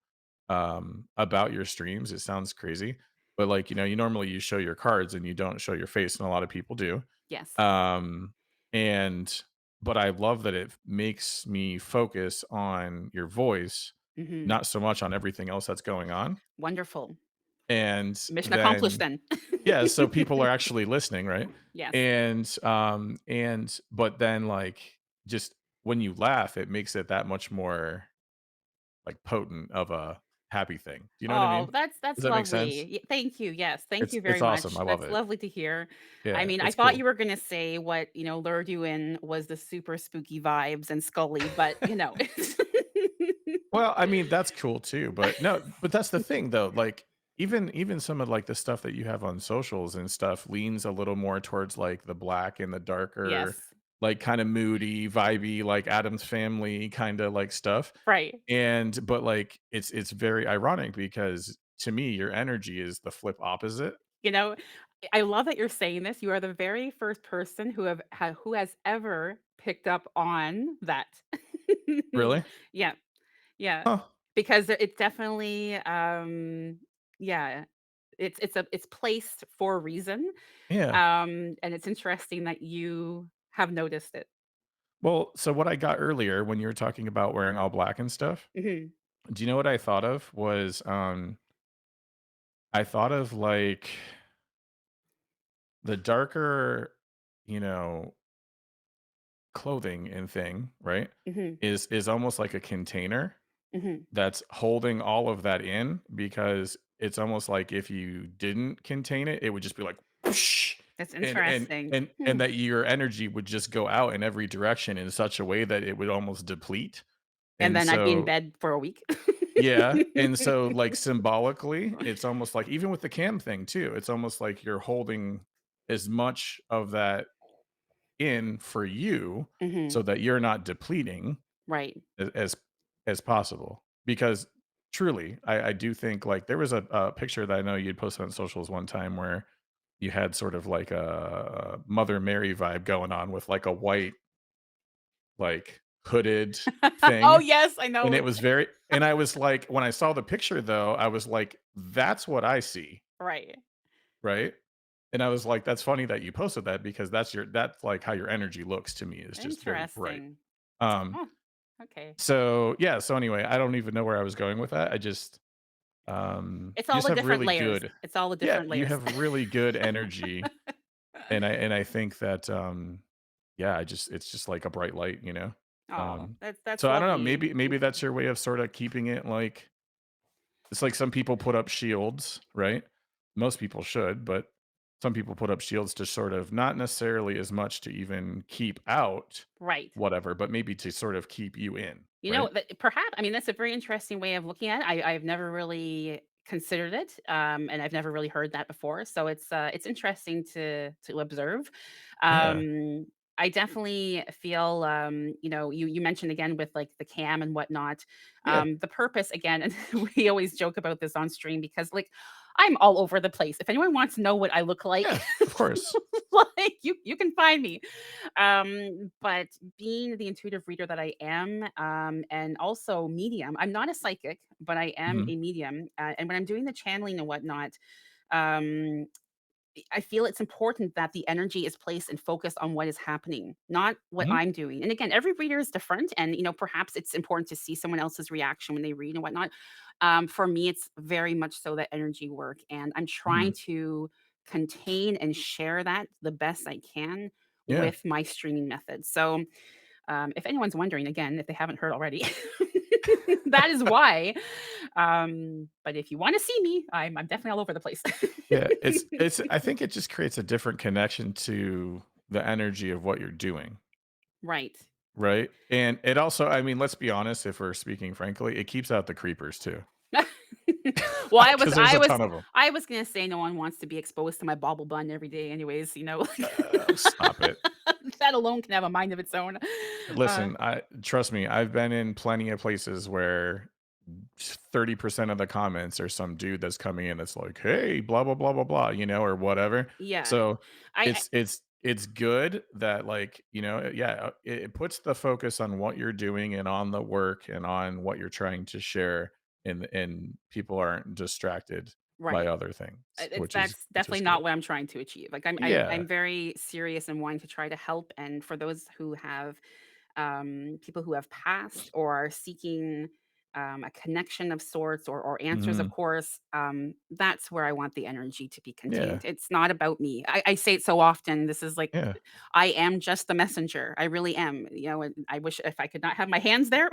Speaker 1: your streams. It sounds crazy, but like you normally you show your cards and you don't show your face, and a lot of people do.
Speaker 2: Yes.
Speaker 1: Um, and but I love that it makes me focus on your voice,
Speaker 2: Mhm.
Speaker 1: not so much on everything else that's going on.
Speaker 2: Wonderful.
Speaker 1: And
Speaker 2: Mission accomplished
Speaker 1: then
Speaker 2: then.
Speaker 1: yeah, so people are actually listening, right?
Speaker 2: Yes.
Speaker 1: And but then like just when you laugh, it makes it that much more like potent of a happy thing. Do you know what I
Speaker 2: Oh,
Speaker 1: mean? Does
Speaker 2: that's
Speaker 1: that make sense?
Speaker 2: lovely. Thank you. Yes, thank you
Speaker 1: It's
Speaker 2: very
Speaker 1: awesome.
Speaker 2: much.
Speaker 1: I love
Speaker 2: That's
Speaker 1: it.
Speaker 2: lovely to hear. I
Speaker 1: Yeah,
Speaker 2: mean, I
Speaker 1: it's
Speaker 2: thought
Speaker 1: cool.
Speaker 2: you were gonna say what, lured you in was the super spooky vibes and Scully, but,
Speaker 1: Well, I mean, that's cool too, but no, but that's the thing though, like even some of like the stuff that you have on socials and stuff leans a little more towards like the black and the darker,
Speaker 2: Yes.
Speaker 1: like kind of moody, vibey, like Adam's Family kind of like stuff.
Speaker 2: Right.
Speaker 1: And but like it's very ironic because to me your energy is the flip opposite.
Speaker 2: You know, I love that you're saying this. You are the very first person who has ever picked up on that.
Speaker 1: Really?
Speaker 2: Yeah. Yeah,
Speaker 1: Huh.
Speaker 2: because it's definitely, yeah, it's placed for a reason,
Speaker 1: Yeah.
Speaker 2: and it's interesting that you have noticed it.
Speaker 1: Well, so what I got earlier when you were talking about wearing all black and stuff,
Speaker 2: Mhm,
Speaker 1: do you know what I thought of was I thought of like the darker, you know, clothing and thing, right?
Speaker 2: mhm,
Speaker 1: Is almost like a container
Speaker 2: mhm.
Speaker 1: that's holding all of that in because it's almost like if you didn't contain it, it would just be like whoosh,
Speaker 2: That's
Speaker 1: and and
Speaker 2: interesting.
Speaker 1: and
Speaker 2: Hmm.
Speaker 1: and that your energy would just go out in every direction in such a way that it would almost deplete.
Speaker 2: And
Speaker 1: And
Speaker 2: then I'd be in
Speaker 1: so
Speaker 2: bed for a week.
Speaker 1: yeah, and so, like, symbolically, it's almost like even with the cam thing too, it's almost like you're holding as much of that in for you
Speaker 2: Mhm.
Speaker 1: so that you're not depleting
Speaker 2: Right.
Speaker 1: as possible. Because truly, I do think, like, there was a picture that I know you'd posted on socials one time where you had sort of like a Mother Mary vibe going on with, like, a white, like, hooded
Speaker 2: Oh,
Speaker 1: thing.
Speaker 2: yes, I
Speaker 1: And
Speaker 2: know.
Speaker 1: it was very and I was like when I saw the picture though, I was like, "That's what I see,"
Speaker 2: Right.
Speaker 1: right? And I was like, "That's funny that you posted that because that's, like, how your energy looks to me is just very bright."
Speaker 2: Interesting.
Speaker 1: Um,
Speaker 2: Oh, okay.
Speaker 1: so, yeah, so anyway, I don't even know where I was going with that. I just,
Speaker 2: It's
Speaker 1: you
Speaker 2: all
Speaker 1: just
Speaker 2: the
Speaker 1: have
Speaker 2: different
Speaker 1: really
Speaker 2: layers.
Speaker 1: good
Speaker 2: It's all the
Speaker 1: yeah,
Speaker 2: different
Speaker 1: you
Speaker 2: layers.
Speaker 1: have really good energy, and I think that, yeah, I just it's just like a bright light, you know?
Speaker 2: Oh, that's
Speaker 1: So I don't know,
Speaker 2: lovely.
Speaker 1: maybe that's your way of sorta keeping it, like it's like some people put up shields, right? Most people should, but some people put up shields to sort of not necessarily as much to even keep out
Speaker 2: Right.
Speaker 1: whatever, but maybe to sort of keep you in,
Speaker 2: You know,
Speaker 1: right?
Speaker 2: that perhaps I mean, that's a very interesting way of looking at it. I've never really considered it, and I've never really heard that before. So it's interesting to observe.
Speaker 1: Yeah.
Speaker 2: Um, I definitely feel, you mentioned again with like the cam and whatnot,
Speaker 1: Yeah.
Speaker 2: the purpose again, and we always joke about this on stream because like I'm all over the place. If anyone wants to know what I look like,
Speaker 1: Yeah. Of course.
Speaker 2: like you can find me. But being the intuitive reader that I am, and also medium, I'm not a psychic, but I am
Speaker 1: Mhm.
Speaker 2: a medium. And when I'm doing the channeling and whatnot, um, I feel it's important that the energy is placed and focused on what is happening, not what
Speaker 1: Mhm.
Speaker 2: I'm doing. And again, every reader is different, and perhaps it's important to see someone else's reaction when they read and whatnot. For me, it's very much so that energy work, and I'm trying
Speaker 1: Mhm.
Speaker 2: to contain and share that the best I can
Speaker 1: Yeah.
Speaker 2: with my streaming method. So, if anyone's wondering, again, if they haven't heard already, that is why. But if you want to see me, I'm definitely all over the place.
Speaker 1: Yeah. It's I think it just creates a different connection to the energy of what you're doing,
Speaker 2: Right.
Speaker 1: right? And it also I mean, let's be honest, if we're speaking frankly, it keeps out the creepers too.
Speaker 2: Well, I was
Speaker 1: Because there's
Speaker 2: I
Speaker 1: a
Speaker 2: was
Speaker 1: ton of them.
Speaker 2: I was gonna say no one wants to be exposed to my bobble bun every day anyways,
Speaker 1: Stop it.
Speaker 2: that alone can have a mind of its own. Uh,
Speaker 1: Listen, I trust me, I've been in plenty of places where 30% of the comments are some dude that's coming in that's like, "Hey, blah blah blah blah blah," or whatever.
Speaker 2: yeah.
Speaker 1: So
Speaker 2: I
Speaker 1: it's good that like, yeah, it puts the focus on what you're doing and on the work and on what you're trying to share and people aren't distracted by
Speaker 2: right.
Speaker 1: other things,
Speaker 2: It's
Speaker 1: which is
Speaker 2: that's
Speaker 1: which
Speaker 2: definitely
Speaker 1: is
Speaker 2: not
Speaker 1: good.
Speaker 2: what I'm trying to achieve. Like
Speaker 1: Yeah.
Speaker 2: I'm very serious and wanting to try to help, and for those who have people who have passed or are seeking a connection of sorts, or answers, of
Speaker 1: Mhm.
Speaker 2: course, that's where I want the energy to be
Speaker 1: Yeah.
Speaker 2: contained. It's not about me. I say it so often. This is like,
Speaker 1: Yeah.
Speaker 2: I am just the messenger. I really am. And I wish if I could not have my hands there,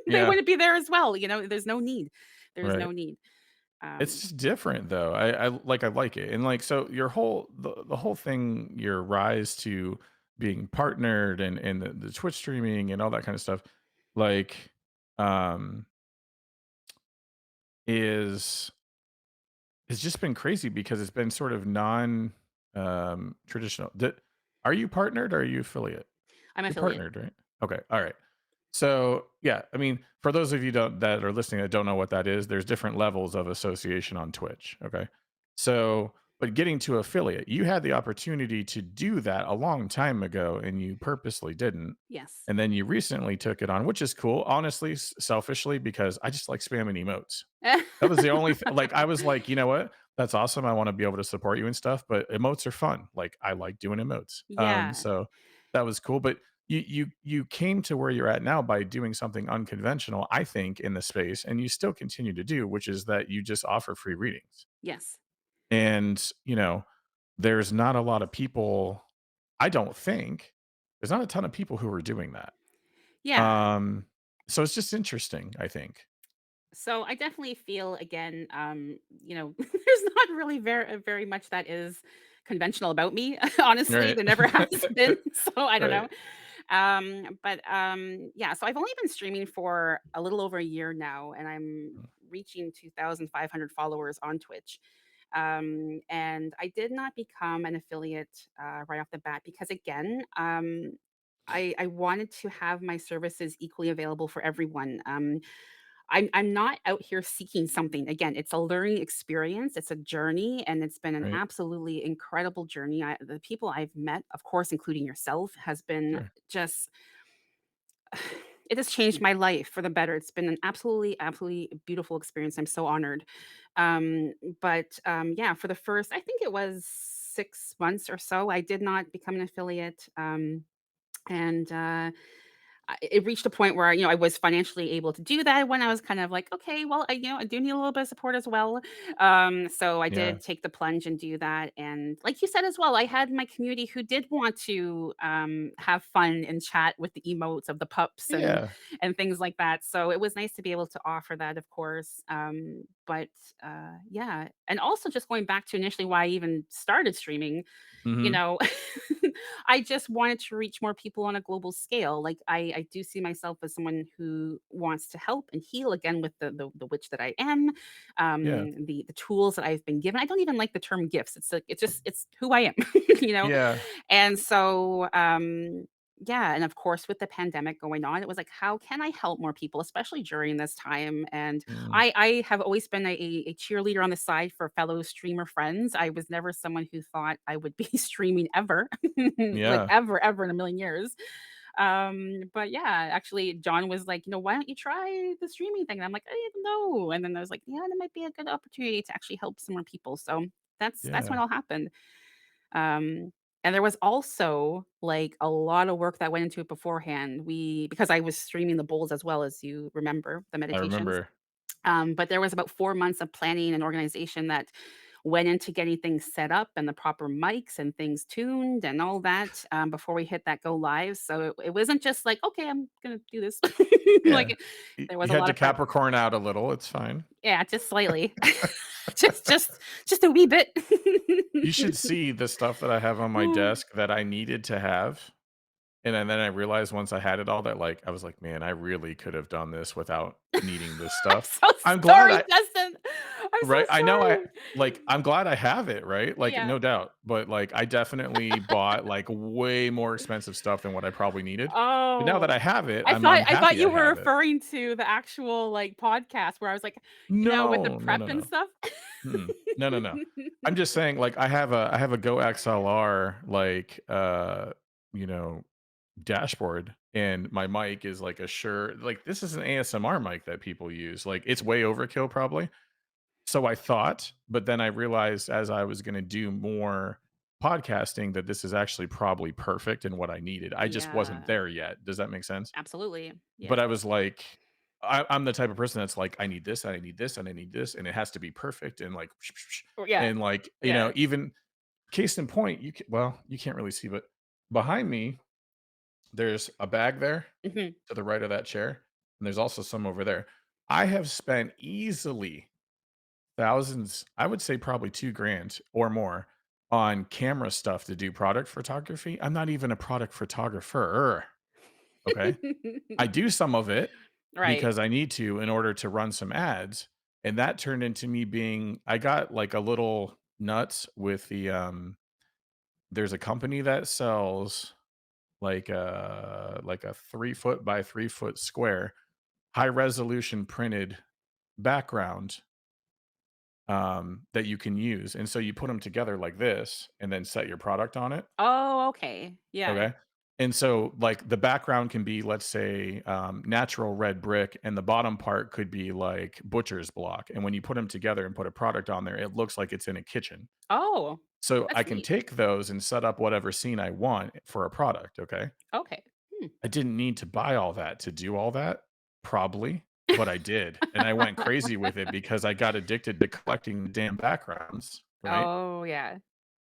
Speaker 2: they
Speaker 1: Yeah.
Speaker 2: wouldn't be there as well. There's no need. There's
Speaker 1: Right.
Speaker 2: no need.
Speaker 1: It's
Speaker 2: Um,
Speaker 1: just different though. I like it. And like so your whole the whole thing, your rise to being partnered and the Twitch streaming and all that kind of stuff, like um is it's just been crazy because it's been sort of non traditional. Are you partnered or are you affiliate?
Speaker 2: I'm
Speaker 1: You're
Speaker 2: affiliate.
Speaker 1: partnered, right? Okay. All right. So, yeah, I mean, for those of you that are listening that don't know what that is, there's different levels of association on Twitch. Okay. So, but getting to affiliate, you had the opportunity to do that a long time ago and you purposely didn't.
Speaker 2: Yes.
Speaker 1: And then you recently took it on, which is cool, honestly, selfishly, because I just like spamming emotes. That was the only like, I was like, "You know what? That's awesome, I wanna be able to support you and stuff, but emotes are fun." Like, I like doing emotes.
Speaker 2: Yeah.
Speaker 1: So that was cool, but you came to where you're at now by doing something unconventional, I think, in the space, and you still continue to do, which is that you just offer free readings.
Speaker 2: Yes.
Speaker 1: And, there's not a lot of people I don't think there's not a ton of people who are doing that.
Speaker 2: Yeah.
Speaker 1: Um, so it's just interesting, I think.
Speaker 2: So I definitely feel again, there's not really very much that is conventional about me, honestly.
Speaker 1: Right.
Speaker 2: There never has been, so I don't know.
Speaker 1: Right.
Speaker 2: Yeah, so I've only been streaming for a little over a year now, and I'm
Speaker 1: Mm,
Speaker 2: reaching 2,500 followers on Twitch. And I did not become an affiliate right off the bat because, again, I wanted to have my services equally available for everyone. I'm not out here seeking something. Again, it's a learning experience, it's a journey, and it's been an
Speaker 1: right.
Speaker 2: absolutely incredible journey. The people I've met, of course, including yourself, has been
Speaker 1: Sure.
Speaker 2: just it has changed my life for the better. It's been an absolutely, absolutely beautiful experience. I'm so honored. Yeah, for the first, I think it was 6 months or so, I did not become an affiliate. And It reached a point where, I was financially able to do that when I was kind of like, "Okay, well, I do need a little bit of support as well." So I
Speaker 1: Yeah.
Speaker 2: did take the plunge and do that, and like you said as well, I had my community who did want to, have fun and chat with the emotes of the pups
Speaker 1: Yeah.
Speaker 2: and things like that, so it was nice to be able to offer that, of course, yeah, and also just going back to initially why I even started streaming, you
Speaker 1: Mhm.
Speaker 2: know, I just wanted to reach more people on a global scale. Like I do see myself as someone who wants to help and heal again with the witch that I am,
Speaker 1: Yeah.
Speaker 2: the tools that I've been given. I don't even like the term gifts. It's like it's just it's who I am, you know.
Speaker 1: Yeah.
Speaker 2: And so, yeah, and of course, with the pandemic going on, it was like, how can I help more people, especially during this time? And
Speaker 1: Mm.
Speaker 2: I have always been a cheerleader on the side for fellow streamer friends. I was never someone who thought I would be streaming ever, like
Speaker 1: Yeah.
Speaker 2: ever in a million years. But yeah, actually, John was like, why don't you try the streaming thing? And I'm like, I don't know. And then I was like, yeah, that might be a good opportunity to actually help some more people. So that's when
Speaker 1: Yeah.
Speaker 2: all happened. Um, and there was also, like, a lot of work that went into it beforehand. Because I was streaming the bowls as well, as you remember, the
Speaker 1: I
Speaker 2: meditations.
Speaker 1: remember.
Speaker 2: But there was about 4 months of planning and organization that went into getting things set up and the proper mics and things tuned and all that, before we hit that go live. So it wasn't just like, "Okay, I'm gonna do this."
Speaker 1: Yeah.
Speaker 2: Like, there was
Speaker 1: You
Speaker 2: a
Speaker 1: had
Speaker 2: lot
Speaker 1: to
Speaker 2: of prep.
Speaker 1: Capricorn out a little, it's fine.
Speaker 2: Yeah, just slightly. Just just just a wee bit.
Speaker 1: You should see the stuff that I have on my desk that I needed to have, and then I realized once I had it all that, like, I was like, "Man, I really could have done this without needing this
Speaker 2: I'm
Speaker 1: stuff."
Speaker 2: so
Speaker 1: I'm glad
Speaker 2: sorry,
Speaker 1: I
Speaker 2: Justin. I'm so
Speaker 1: right? I know
Speaker 2: sorry.
Speaker 1: I'm glad I have it, right? Like,
Speaker 2: Yeah.
Speaker 1: no doubt, but, like, I definitely bought, like, way more expensive stuff than what I probably needed. But now that
Speaker 2: Oh,
Speaker 1: I have it,
Speaker 2: I
Speaker 1: I'm
Speaker 2: thought I thought
Speaker 1: happy I
Speaker 2: you were
Speaker 1: have it.
Speaker 2: referring to the actual, like, podcast where I was like, with the
Speaker 1: No, no,
Speaker 2: prep
Speaker 1: no,
Speaker 2: and
Speaker 1: no.
Speaker 2: stuff.
Speaker 1: Mm-mm. No, no, no. I'm just saying, like, I have a Go XLR, like, you know, dashboard, and my mic is like a Shure like, this is an ASMR mic that people use, like, it's way overkill probably. So I thought, but then I realized as I was gonna do more podcasting that this is actually probably perfect and what I needed. I just wasn't
Speaker 2: Yeah,
Speaker 1: there yet. Does that make sense?
Speaker 2: absolutely.
Speaker 1: But
Speaker 2: Yes.
Speaker 1: I was like, I'm the type of person that's like, I need this, and I need this, and I need this, and it has to be perfect and like,
Speaker 2: Or yeah,
Speaker 1: and like,
Speaker 2: yeah.
Speaker 1: even case in point, well, you can't really see, but behind me, there's a bag there
Speaker 2: Mhm.
Speaker 1: to the right of that chair, and there's also some over there. I have spent easily thousands, I would say probably 2 grand or more on camera stuff to do product photography. I'm not even a product photographer. Okay. I do some of it
Speaker 2: Right.
Speaker 1: because I need to in order to run some ads. And that turned into me being, I got like a little nuts with there's a company that sells like a 3 foot by 3 foot square, high resolution printed background that you can use. And so you put them together like this and then set your product on it.
Speaker 2: Oh, okay. Yeah.
Speaker 1: Okay. And so, like, the background can be, let's say, natural red brick, and the bottom part could be like butcher's block. And when you put them together and put a product on there, it looks like it's in a kitchen.
Speaker 2: Oh,
Speaker 1: So I
Speaker 2: that's
Speaker 1: can
Speaker 2: neat.
Speaker 1: take those and set up whatever scene I want for a product. Okay.
Speaker 2: Okay. Hmm.
Speaker 1: I didn't need to buy all that to do all that, probably, but I did. And I went crazy with it because I got addicted to collecting damn backgrounds. Right.
Speaker 2: Oh, yeah.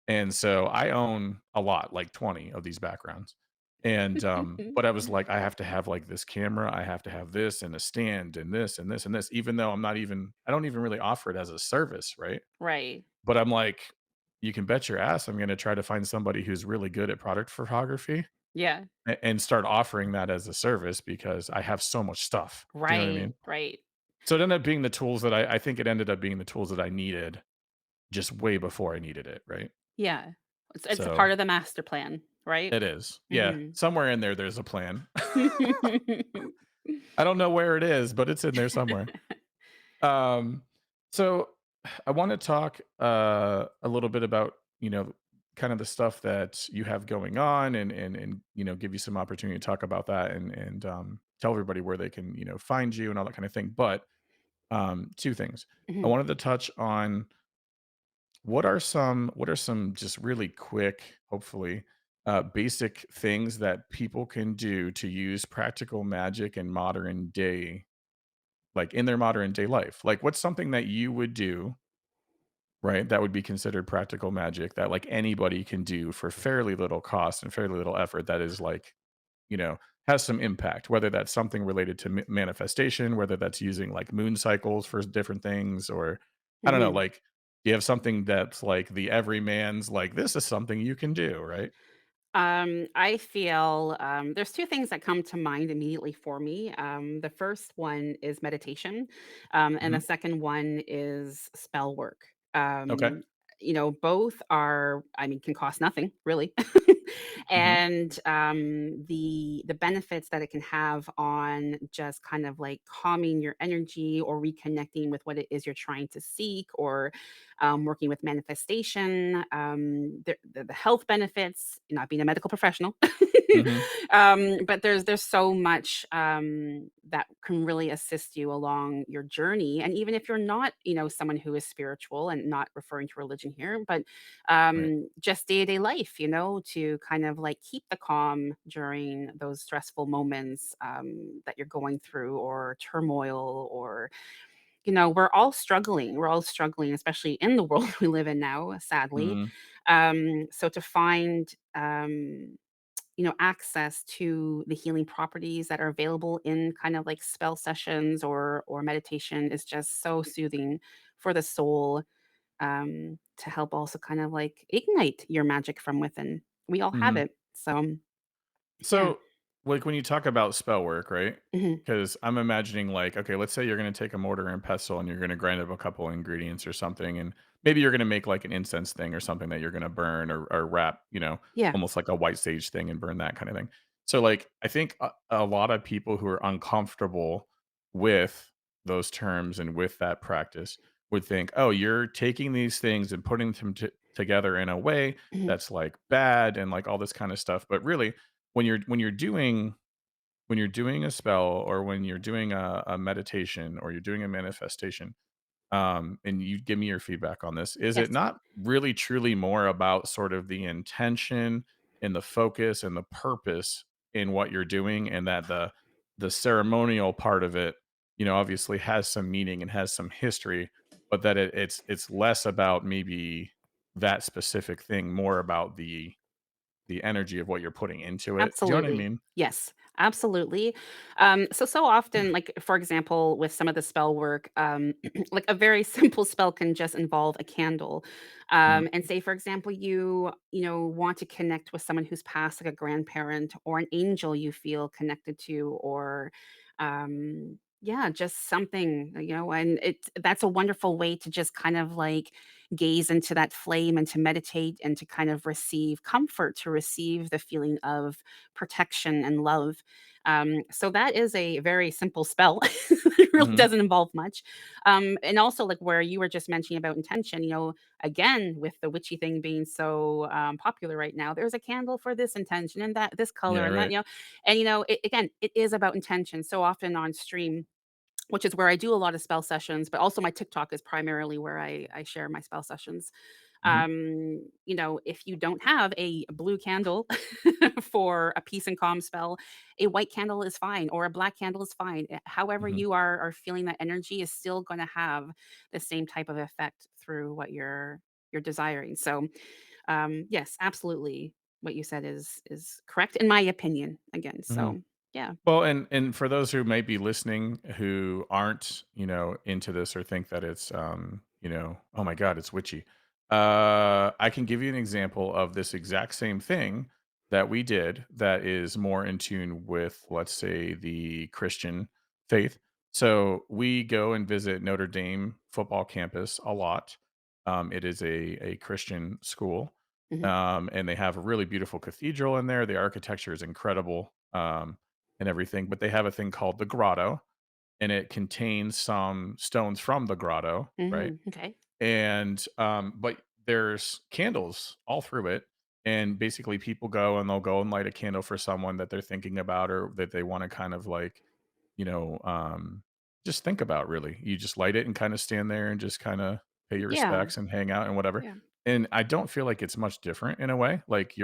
Speaker 1: And so I own a lot, like 20 of these backgrounds. And, but I was like, I have to have like this camera, I have to have this and a stand and this and this and this, even though I don't even really offer it as a service, right?
Speaker 2: Right.
Speaker 1: But I'm like, you can bet your ass I'm gonna try to find somebody who's really good at product photography
Speaker 2: Yeah.
Speaker 1: and start offering that as a service because I have so much stuff. Do you know what I
Speaker 2: Right,
Speaker 1: mean?
Speaker 2: right.
Speaker 1: So it ended up being the tools that I think it ended up being the tools that I needed just way before I needed it, right?
Speaker 2: Yeah. It's a
Speaker 1: So
Speaker 2: part of the master plan, right?
Speaker 1: it is. Yeah.
Speaker 2: Mhm.
Speaker 1: Somewhere in there, there's a plan. I don't know where it is, but it's in there somewhere. Um, so I want to talk a little bit about, kind of the stuff that you have going on and give you some opportunity to talk about that and tell everybody where they can, find you and all that kind of thing. But two things. I
Speaker 2: Mhm.
Speaker 1: wanted to touch on what are some just really quick, hopefully, basic things that people can do to use practical magic in modern day, like in their modern day life. Like, what's something that you would do, right? That would be considered practical magic that like anybody can do for fairly little cost and fairly little effort. That is like, has some impact. Whether that's something related to manifestation, whether that's using like moon cycles for different things, or I don't know,
Speaker 2: Mhm.
Speaker 1: like you have something that's like the everyman's like this is something you can do, right?
Speaker 2: I feel there's two things that come to mind immediately for me. The first one is meditation, and the
Speaker 1: Hmm.
Speaker 2: second one is spell work.
Speaker 1: Okay.
Speaker 2: Both are, I mean, can cost nothing really,
Speaker 1: Hmm.
Speaker 2: and the benefits that it can have on just kind of like calming your energy or reconnecting with what it is you're trying to seek, or working with manifestation, the health benefits, not being a medical professional.
Speaker 1: Hmm.
Speaker 2: But there's so much that can really assist you along your journey. And even if you're not, someone who is spiritual, and not referring to religion here, but
Speaker 1: Right.
Speaker 2: just day to day life, to kind of like keep the calm during those stressful moments that you're going through, or turmoil, or we're all struggling, especially in the world we live in now, sadly.
Speaker 1: Hmm.
Speaker 2: So to find, access to the healing properties that are available in kind of like spell sessions or meditation is just so soothing for the soul, to help also kind of like ignite your magic from within. We all have
Speaker 1: Hmm.
Speaker 2: it. So, yeah.
Speaker 1: So, like, when you talk about spell work, right?
Speaker 2: Mhm.
Speaker 1: Because I'm imagining, like, okay, let's say you're going to take a mortar and pestle and you're going to grind up a couple ingredients or something, and maybe you're going to make like an incense thing or something that you're going to burn or wrap,
Speaker 2: Yeah.
Speaker 1: almost like a white sage thing and burn that kind of thing. So, like, I think a lot of people who are uncomfortable with those terms and with that practice would think, oh, you're taking these things and putting them together in a way
Speaker 2: Mhm.
Speaker 1: that's like bad and like all this kind of stuff. But really, when you're doing a spell or when you're doing a meditation or you're doing a manifestation, and you give me your feedback on this, is
Speaker 2: Yes.
Speaker 1: it not really truly more about sort of the intention and the focus and the purpose in what you're doing, and that the ceremonial part of it, obviously has some meaning and has some history, but that it's less about maybe that specific thing, more about the energy of what you're putting into it. Do you know what I
Speaker 2: Absolutely.
Speaker 1: mean?
Speaker 2: Yes, absolutely. So often, like for example, with some of the spell work, like a very simple spell can just involve a candle.
Speaker 1: Mhm,
Speaker 2: And say, for example, you want to connect with someone who's passed, like a grandparent or an angel you feel connected to, or yeah, just something, and that's a wonderful way to just kind of like gaze into that flame and to meditate and to kind of receive comfort, to receive the feeling of protection and love. So that is a very simple spell. It really
Speaker 1: mhm,
Speaker 2: doesn't involve much. And also, like where you were just mentioning about intention, again, with the witchy thing being so popular right now, there's a candle for this intention and that, this color
Speaker 1: yeah,
Speaker 2: and that,
Speaker 1: right,
Speaker 2: and again, it is about intention. So often on stream, which is where I do a lot of spell sessions, but also my TikTok is primarily where I share my spell sessions.
Speaker 1: mhm,
Speaker 2: If you don't have a blue candle for a peace and calm spell, a white candle is fine, or a black candle is fine. However
Speaker 1: mhm,
Speaker 2: you are feeling that energy is still going to have the same type of effect through what you're desiring. So, yes, absolutely, what you said is correct in my opinion. Again,
Speaker 1: mhm.
Speaker 2: so yeah.
Speaker 1: Well, and for those who might be listening who aren't, into this or think that it's, "Oh my god, it's witchy." I can give you an example of this exact same thing that we did that is more in tune with, let's say, the Christian faith. So we go and visit Notre Dame football campus a lot. It is a Christian school,
Speaker 2: Mhm,
Speaker 1: and they have a really beautiful cathedral in there. The architecture is incredible, and everything. But they have a thing called the grotto, and it contains some stones from the grotto, right?
Speaker 2: mhm, okay.
Speaker 1: And but there's candles all through it, and basically people go and they'll go and light a candle for someone that they're thinking about or that they want to kind of like, you know, just think about. Really, you just light it and kind of stand there and just kind of pay your
Speaker 2: Yeah,
Speaker 1: respects and hang out and whatever.
Speaker 2: yeah.
Speaker 1: And I don't feel like it's much different in a way. Like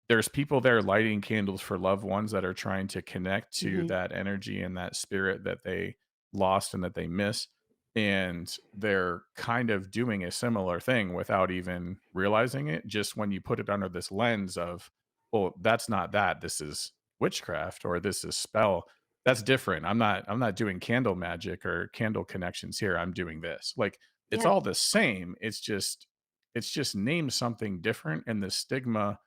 Speaker 1: there's people there lighting candles for loved ones that are trying to connect to
Speaker 2: Mhm.
Speaker 1: that energy and that spirit that they lost and that they miss, and they're kind of doing a similar thing without even realizing it, just when you put it under this lens of, "Well, that's not that, this is witchcraft," or, "This is spell." That's different. I'm not doing candle magic or candle connections here, I'm doing this. Like, it's
Speaker 2: Yeah,
Speaker 1: all the same, it's just named something different, and the stigma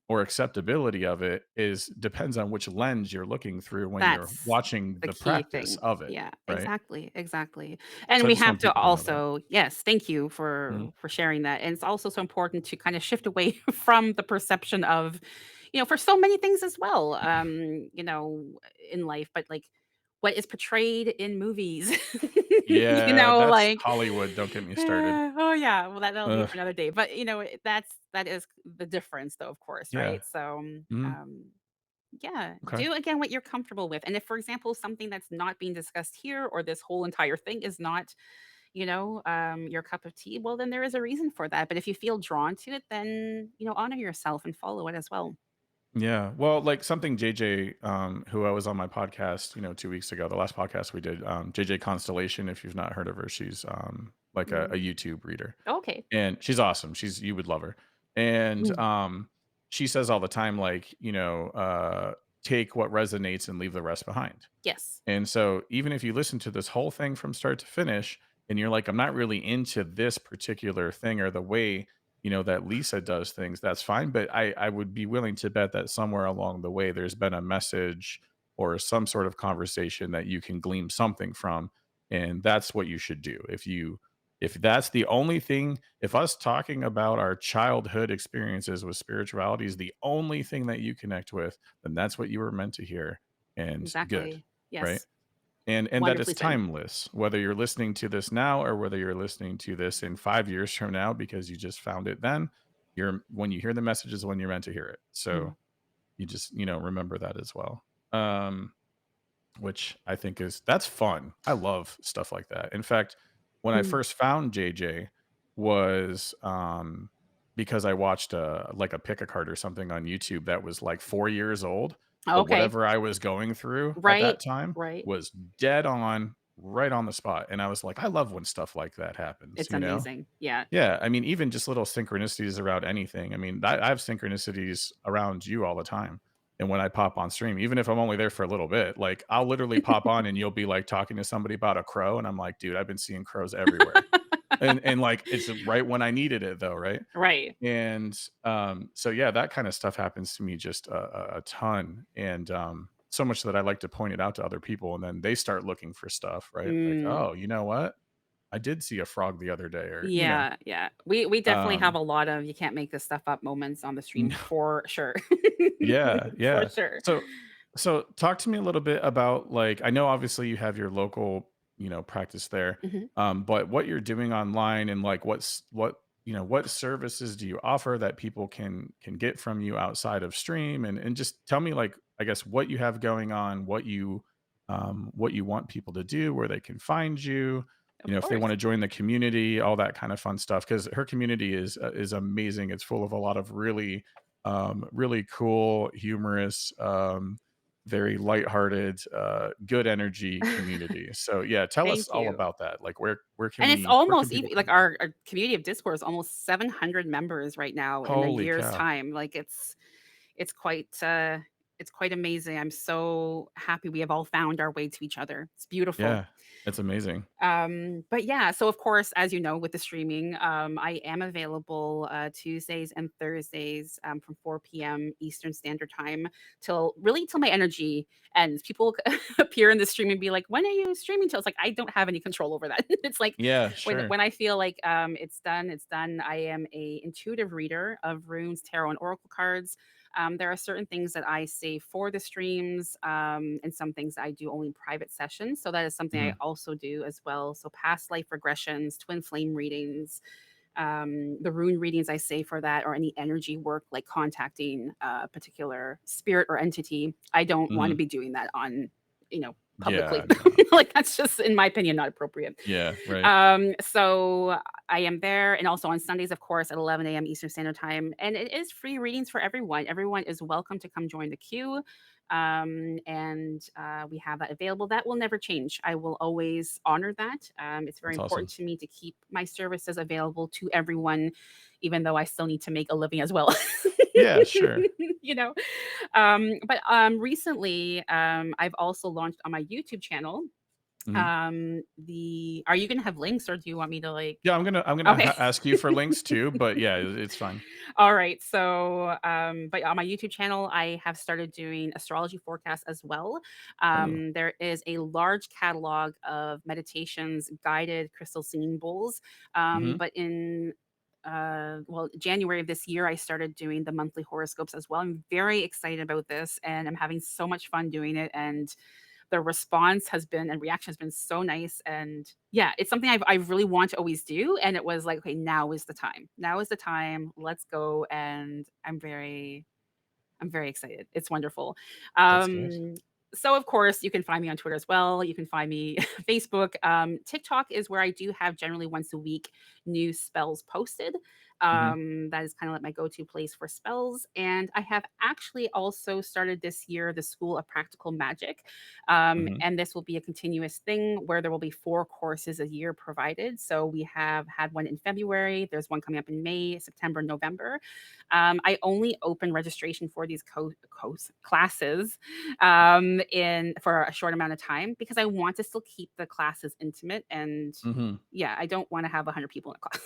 Speaker 1: or acceptability of it is depends on which lens you're looking through when you're
Speaker 2: that's
Speaker 1: watching
Speaker 2: the
Speaker 1: the
Speaker 2: key
Speaker 1: practice
Speaker 2: thing.
Speaker 1: of it,
Speaker 2: Yeah,
Speaker 1: right?
Speaker 2: exactly, exactly. And
Speaker 1: So I
Speaker 2: we
Speaker 1: just
Speaker 2: have
Speaker 1: want
Speaker 2: to
Speaker 1: people to know that.
Speaker 2: also, yes, thank you
Speaker 1: Mhm.
Speaker 2: for sharing that. And it's also so important to kind of shift away from the perception of, for so many things as well, in life, but like what is portrayed in movies,
Speaker 1: Yeah, that's
Speaker 2: like,
Speaker 1: Hollywood, don't get me started.
Speaker 2: oh yeah, well that'll be
Speaker 1: Ugh,
Speaker 2: for another day. But that is the difference though, of course,
Speaker 1: yeah.
Speaker 2: right? So
Speaker 1: Mhm.
Speaker 2: um yeah,
Speaker 1: Okay.
Speaker 2: do again what you're comfortable with. And if, for example, something that's not being discussed here or this whole entire thing is not, your cup of tea, well, then there is a reason for that. But if you feel drawn to it, then, honor yourself and follow it as well.
Speaker 1: Yeah. Well, like something JJ, who I was on my podcast, 2 weeks ago, the last podcast we did, JJ Constellation, if you've not heard of her, she's like a
Speaker 2: Mm,
Speaker 1: YouTube reader.
Speaker 2: okay.
Speaker 1: And she's awesome. You would love her. And,
Speaker 2: Mm,
Speaker 1: she says all the time, like, take what resonates and leave the rest behind.
Speaker 2: yes,
Speaker 1: And so even if you listen to this whole thing from start to finish and you're like, I'm not really into this particular thing or the way, that Lisa does things, that's fine. But I would be willing to bet that somewhere along the way there's been a message or some sort of conversation that you can glean something from. And that's what you should do. If that's the only thing, if us talking about our childhood experiences with spirituality is the only thing that you connect with, then that's what you were meant to hear. And good.
Speaker 2: exactly.
Speaker 1: Right?
Speaker 2: Yes,
Speaker 1: And that
Speaker 2: wonderfully
Speaker 1: it's
Speaker 2: said.
Speaker 1: timeless, whether you're listening to this now or whether you're listening to this in 5 years from now because you just found it then, when you hear the messages when you're meant to hear it.
Speaker 2: Mm,
Speaker 1: So, you just, remember that as well. Um which I think that's fun. I love stuff like that. In fact, when I
Speaker 2: mm.
Speaker 1: first found JJ was, because I watched like a pick a card or something on YouTube that was like 4 years old, but
Speaker 2: Okay.
Speaker 1: whatever I was going through at
Speaker 2: Right.
Speaker 1: that time
Speaker 2: Right.
Speaker 1: was dead on, right on the spot, and I was like, "I love when stuff like that happens,"
Speaker 2: It's amazing. Yeah.
Speaker 1: Yeah, I mean, even just little synchronicities around anything. I mean, I have synchronicities around you all the time. And when I pop on stream, even if I'm only there for a little bit, like I'll literally pop on and you'll be like talking to somebody about a crow. And I'm like, dude, I've been seeing crows everywhere. And like it's right when I needed it though, right?
Speaker 2: Right.
Speaker 1: And so yeah, that kind of stuff happens to me just a ton. And so much that I like to point it out to other people and then they start looking for stuff, right? Like,
Speaker 2: Mm.
Speaker 1: oh, you know what? I did see a frog the other day, or
Speaker 2: Yeah, yeah. We definitely have
Speaker 1: um
Speaker 2: a lot of "you can't make this stuff up" moments on the stream for sure.
Speaker 1: Yeah,
Speaker 2: For
Speaker 1: yeah.
Speaker 2: sure.
Speaker 1: So talk to me a little bit about, like, I know obviously you have your local, practice there,
Speaker 2: Mhm.
Speaker 1: but what you're doing online and like what services do you offer that people can get from you outside of stream, and just tell me, like, I guess what you have going on, what you want people to do, where they can find you,
Speaker 2: Of
Speaker 1: if they want
Speaker 2: course.
Speaker 1: to join the community, all that kind of fun stuff, because her community is amazing. It's full of a lot of really cool, humorous, very lighthearted, good energy community. So yeah, tell us
Speaker 2: Thank
Speaker 1: all
Speaker 2: you.
Speaker 1: about that. Like
Speaker 2: And it's
Speaker 1: where can
Speaker 2: almost
Speaker 1: people
Speaker 2: even like
Speaker 1: find you?
Speaker 2: our community of Discord is almost 700 members right now in a
Speaker 1: Holy
Speaker 2: year's
Speaker 1: cow.
Speaker 2: time. Like it's quite It's quite amazing. I'm so happy we have all found our way to each other. It's beautiful.
Speaker 1: Yeah, it's amazing.
Speaker 2: But yeah, so of course, as you know, with the streaming, I am available Tuesdays and Thursdays from 4 p.m. Eastern Standard Time till really till my energy ends. People appear in the stream and be like, "When are you streaming till?" It's like I don't have any control over that. It's like
Speaker 1: Yeah,
Speaker 2: when
Speaker 1: sure.
Speaker 2: when I feel like it's done, it's done. I am a intuitive reader of runes, tarot, and oracle cards. There are certain things that I save for the streams, and some things I do only in private sessions. So that is something I
Speaker 1: Mhm.
Speaker 2: also do as well. So past life regressions, twin flame readings, the rune readings I say for that, or any energy work like contacting a particular spirit or entity. I don't want to
Speaker 1: Mhm.
Speaker 2: be doing that on,
Speaker 1: Yeah,
Speaker 2: publicly.
Speaker 1: no.
Speaker 2: Like that's just, in my opinion, not appropriate.
Speaker 1: Yeah, right.
Speaker 2: So I am there, and also on Sundays, of course, at 11 a.m. Eastern Standard Time. And it is free readings for everyone. Everyone is welcome to come join the queue. And we have that available. That will never change. I will always honor that. It's very
Speaker 1: That's
Speaker 2: important
Speaker 1: awesome.
Speaker 2: to me to keep my services available to everyone, even though I still need to make a living as well.
Speaker 1: Yeah, sure.
Speaker 2: you know, but recently, I've also launched on my YouTube channel.
Speaker 1: Mhm.
Speaker 2: The Are you gonna have links, or do you want me to like?
Speaker 1: Yeah, I'm gonna
Speaker 2: Okay.
Speaker 1: ask you for links too, but yeah, it's fine.
Speaker 2: All right. So, but on my YouTube channel, I have started doing astrology forecasts as well.
Speaker 1: Oh.
Speaker 2: There is a large catalog of meditations, guided crystal singing bowls.
Speaker 1: Mhm.
Speaker 2: But in well, January of this year, I started doing the monthly horoscopes as well. I'm very excited about this, and I'm having so much fun doing it. And the response has been and reaction has been so nice. And yeah, it's something I really want to always do. And it was like, okay, now is the time. Now is the time. Let's go. And I'm very excited. It's wonderful.
Speaker 1: That's good.
Speaker 2: So of course you can find me on Twitter as well. You can find me Facebook. TikTok is where I do have generally once a week new spells posted.
Speaker 1: Mhm.
Speaker 2: That is kind of like my go-to place for spells. And I have actually also started this year the School of Practical Magic.
Speaker 1: Mhm.
Speaker 2: And this will be a continuous thing where there will be 4 courses a year provided. So we have had one in February. There's one coming up in May, September, November. I only open registration for these classes in for a short amount of time because I want to still keep the classes intimate. And
Speaker 1: Mhm.
Speaker 2: yeah, I don't want to have 100 people in a class.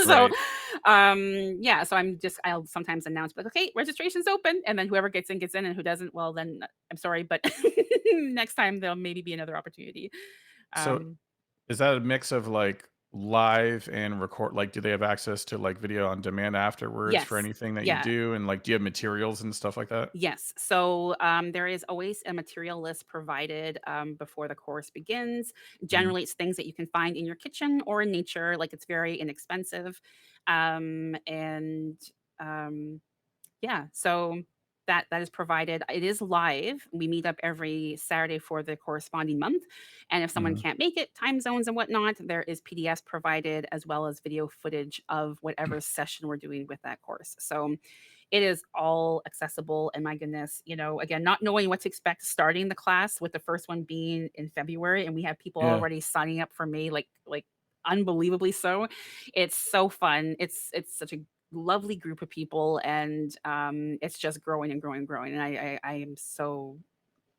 Speaker 2: So
Speaker 1: Right.
Speaker 2: yeah, so I'll sometimes announce like, okay, registration's open, and then whoever gets in, and who doesn't, well then I'm sorry, but next time there'll maybe be another opportunity.
Speaker 1: So,
Speaker 2: um
Speaker 1: is that a mix of, like, live and record like, do they have access to, like, video on demand afterwards for
Speaker 2: yes,
Speaker 1: anything that you
Speaker 2: yeah.
Speaker 1: do? And, like, do you have materials and stuff like that?
Speaker 2: Yes. So there is always a material list provided before the course begins.
Speaker 1: Mhm.
Speaker 2: Generally, it's things that you can find in your kitchen or in nature. Like it's very inexpensive. And yeah, so that is provided. It is live. We meet up every Saturday for the corresponding month. And if someone
Speaker 1: Mhm.
Speaker 2: can't make it, time zones and whatnot, there is PDFs provided as well as video footage of whatever session we're doing with that course. So it is all accessible. And my goodness, again, not knowing what to expect starting the class with the first one being in February, and we have people
Speaker 1: Yeah.
Speaker 2: already signing up for May, like unbelievably so. It's so fun. It's such a lovely group of people, and it's just growing and growing and growing. And I am so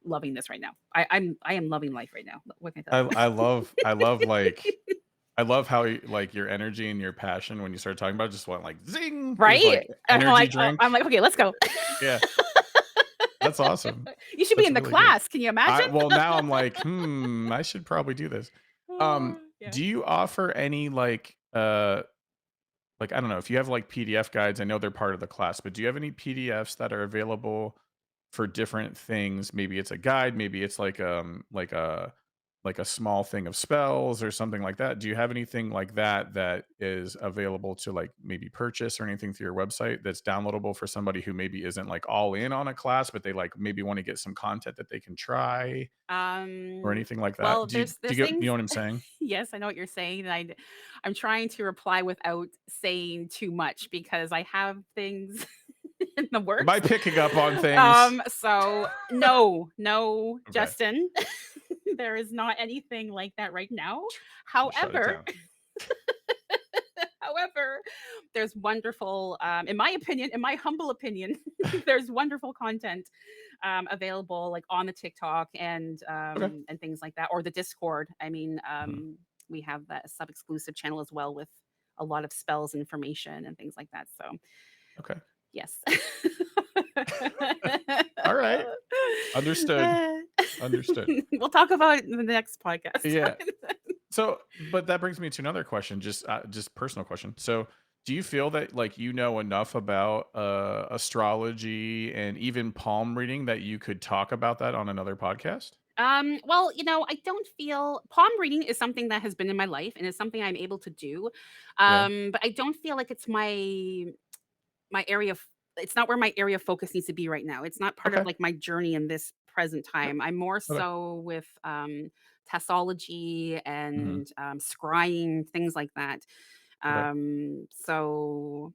Speaker 2: loving this right now. I am loving life right now. What can I tell
Speaker 1: I
Speaker 2: you?
Speaker 1: I love I love, like I love how like, your energy and your passion when you start talking about it just went like, "Zing." It was
Speaker 2: Right?
Speaker 1: like energy drink.
Speaker 2: I'm like, okay, let's go.
Speaker 1: Yeah, that's awesome.
Speaker 2: You should be
Speaker 1: That's
Speaker 2: in the
Speaker 1: really good.
Speaker 2: class. Can you imagine?
Speaker 1: Well, now I'm like, I should probably do this."
Speaker 2: Yeah.
Speaker 1: Do you offer any, like, I don't know, if you have, like, PDF guides, I know they're part of the class, but do you have any PDFs that are available for different things? Maybe it's a guide, maybe it's like a small thing of spells or something like that. Do you have anything like that that is available to, like, maybe purchase or anything through your website that's downloadable for somebody who maybe isn't, like, all in on a class, but they, like, maybe wanna get some content that they can try or
Speaker 2: Um,
Speaker 1: anything like that?
Speaker 2: well,
Speaker 1: Do you
Speaker 2: there's
Speaker 1: you
Speaker 2: things.
Speaker 1: know what I'm saying?
Speaker 2: Yes, I know what you're saying, and I'm trying to reply without saying too much because I have things in the
Speaker 1: Am I
Speaker 2: works.
Speaker 1: picking up on things?
Speaker 2: So no, no,
Speaker 1: Okay.
Speaker 2: Justin, there is not anything like that right now.
Speaker 1: Shut it
Speaker 2: However,
Speaker 1: down.
Speaker 2: However, there's wonderful, in my opinion, in my humble opinion, there's wonderful content available like on the TikTok
Speaker 1: Okay.
Speaker 2: and things like that, or the Discord. I mean,
Speaker 1: Mhm.
Speaker 2: we have that sub exclusive channel as well with a lot of spells information and things like that. So
Speaker 1: Okay.
Speaker 2: yes.
Speaker 1: All right. Understood. Understood.
Speaker 2: We'll talk about it in the next podcast.
Speaker 1: Yeah. So, but that brings me to another question, just personal question. So, do you feel that like you know enough about astrology and even palm reading that you could talk about that on another podcast?
Speaker 2: Well, I don't feel palm reading is something that has been in my life and is something I'm able to do.
Speaker 1: Yeah.
Speaker 2: But I don't feel like it's my area of it's not where my area of focus needs to be right now. It's not part of
Speaker 1: Okay.
Speaker 2: like my journey in this present
Speaker 1: Yep.
Speaker 2: time. I'm more
Speaker 1: Okay.
Speaker 2: so with testology
Speaker 1: Hmm.
Speaker 2: and scrying, things like that.
Speaker 1: Okay.
Speaker 2: So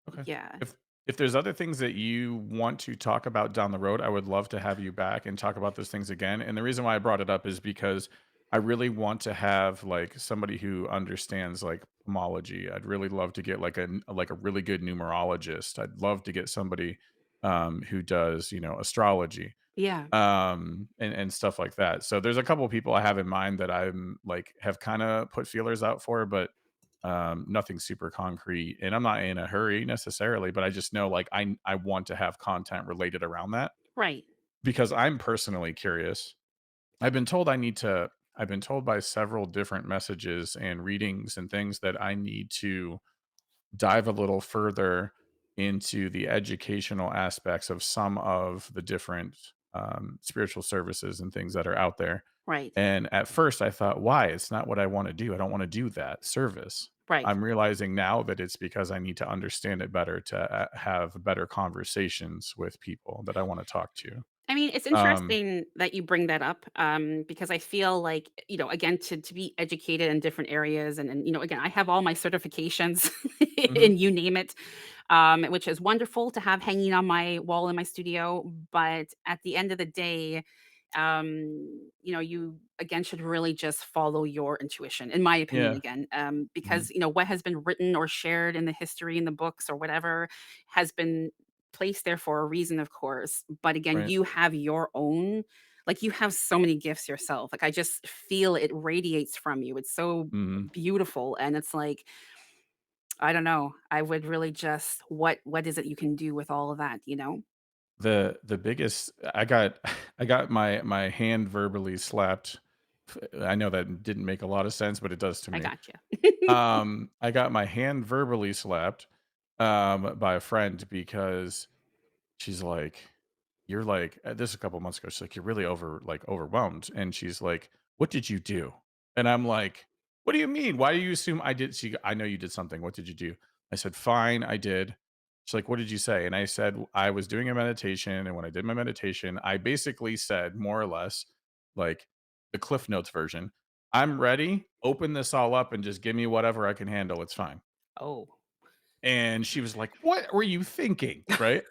Speaker 1: Okay.
Speaker 2: yeah.
Speaker 1: If there's other things that you want to talk about down the road, I would love to have you back and talk about those things again. And the reason why I brought it up is because I really want to have like somebody who understands like pomology. I'd really love to get like like a really good numerologist. I'd love to get somebody who does, astrology
Speaker 2: Yeah.
Speaker 1: and stuff like that. So there's a couple of people I have in mind that I'm like have kind of put feelers out for, but nothing super concrete. And I'm not in a hurry necessarily, but I just know like I want to have content related around that
Speaker 2: Right.
Speaker 1: because I'm personally curious. I've been told I need to. I've been told by several different messages and readings and things that I need to dive a little further into the educational aspects of some of the different spiritual services and things that are out there.
Speaker 2: Right.
Speaker 1: And at first, I thought, why? It's not what I want to do. I don't want to do that service.
Speaker 2: Right.
Speaker 1: I'm realizing now that it's because I need to understand it better to have better conversations with people that I want to talk to.
Speaker 2: I mean, it's
Speaker 1: Um,
Speaker 2: interesting that you bring that up, because I feel like, again, to be educated in different areas and again, I have all my certifications
Speaker 1: mhm,
Speaker 2: and you name it, which is wonderful to have hanging on my wall in my studio. But at the end of the day, you again should really just follow your intuition, in my opinion,
Speaker 1: yeah,
Speaker 2: again,
Speaker 1: mhm,
Speaker 2: because what has been written or shared in the history in the books or whatever has been placed there for a reason, of course. But again,
Speaker 1: right.
Speaker 2: you have your own, like you have so many gifts yourself. Like I just feel it radiates from you. It's so
Speaker 1: Mhm.
Speaker 2: beautiful. And it's like, I don't know. I would really just what is it you can do with all of that, you know?
Speaker 1: The biggest I got my hand verbally slapped. I know that didn't make a lot of sense, but it does to
Speaker 2: I
Speaker 1: me.
Speaker 2: got you.
Speaker 1: I got my hand verbally slapped, by a friend because she's like, "You're like" this is a couple months ago, she's like, "You're really overwhelmed," and she's like, "What did you do?" And I'm like, "What do you mean? Why do you assume I did?" "I know you did something. What did you do?" I said, "Fine, I did." She's like, "What did you say?" And I said, "I was doing a meditation, and when I did my meditation, I basically said more or less, like, the Cliff Notes version, 'I'm ready. Open this all up and just give me whatever I can handle. It's fine.'"
Speaker 2: Oh.
Speaker 1: And she was like, "What were you thinking?" Right?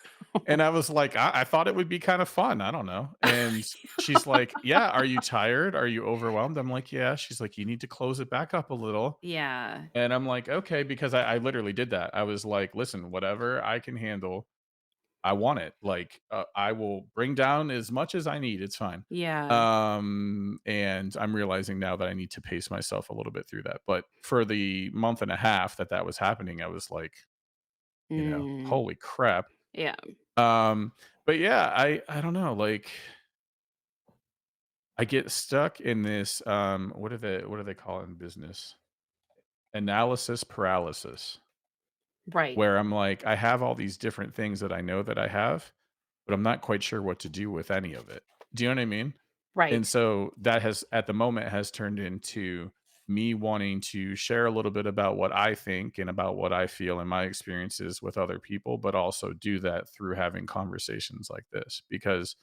Speaker 1: And I was like, "I thought it would be kind of fun. I don't know." And she's like, "Yeah, are you tired? Are you overwhelmed?" I'm like, "Yeah." She's like, "You need to close it back up a little."
Speaker 2: Yeah.
Speaker 1: And I'm like, "Okay," because I literally did that. I was like, "Listen, whatever I can handle, I want it. Like, I will bring down as much as I need. It's fine."
Speaker 2: Yeah.
Speaker 1: And I'm realizing now that I need to pace myself a little bit through that. But for the month and a half that that was happening, I was like,
Speaker 2: Mm.
Speaker 1: holy crap.
Speaker 2: Yeah.
Speaker 1: Um, but yeah, I don't know, like I get stuck in this what do they call it in business? Analysis paralysis,
Speaker 2: Right.
Speaker 1: where I'm like, I have all these different things that I know that I have, but I'm not quite sure what to do with any of it. Do you know what I mean?
Speaker 2: Right.
Speaker 1: And so that has at the moment has turned into me wanting to share a little bit about what I think and about what I feel and my experiences with other people, but also do that through having conversations like this because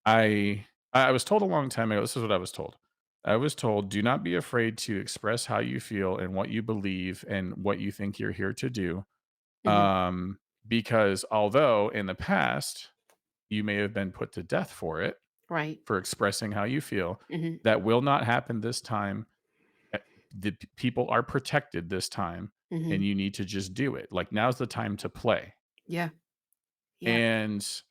Speaker 1: I was told a long time ago, this is what I was told. I was told, "Do not be afraid to express how you feel and what you believe and what you think you're here to do."
Speaker 2: Mhm.
Speaker 1: Because although in the past you may have been put to death for it,
Speaker 2: Right.
Speaker 1: for expressing how you feel,
Speaker 2: Mhm.
Speaker 1: that will not happen this time. Eh, the p people are protected this time, and
Speaker 2: Mhm.
Speaker 1: you need to just do it. Like, now's the time to play.
Speaker 2: Yeah. Yeah.
Speaker 1: And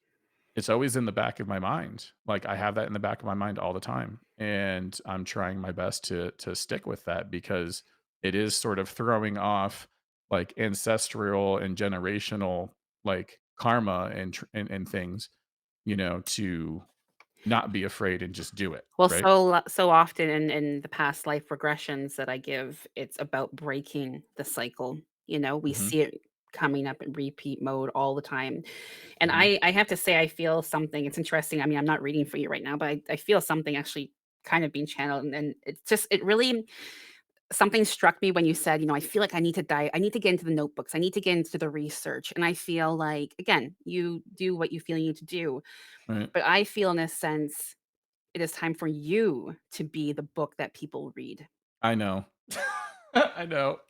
Speaker 1: it's always in the back of my mind. Like, I have that in the back of my mind all the time, and I'm trying my best to stick with that because it is sort of throwing off, like, ancestral and generational, like, karma and things, to not be afraid and just do it,
Speaker 2: Well,
Speaker 1: right?
Speaker 2: so often in the past life regressions that I give, it's about breaking the cycle. We
Speaker 1: Mhm,
Speaker 2: see it coming up in repeat mode all the time. And
Speaker 1: mhm,
Speaker 2: I have to say I feel something. It's interesting. I mean, I'm not reading for you right now, but I feel something actually kind of being channeled. And it's just it really something struck me when you said, I feel like I need to get into the notebooks. I need to get into the research. And I feel like, again, you do what you feel you need to do.
Speaker 1: right.
Speaker 2: But I feel in a sense it is time for you to be the book that people read,
Speaker 1: I know. I know.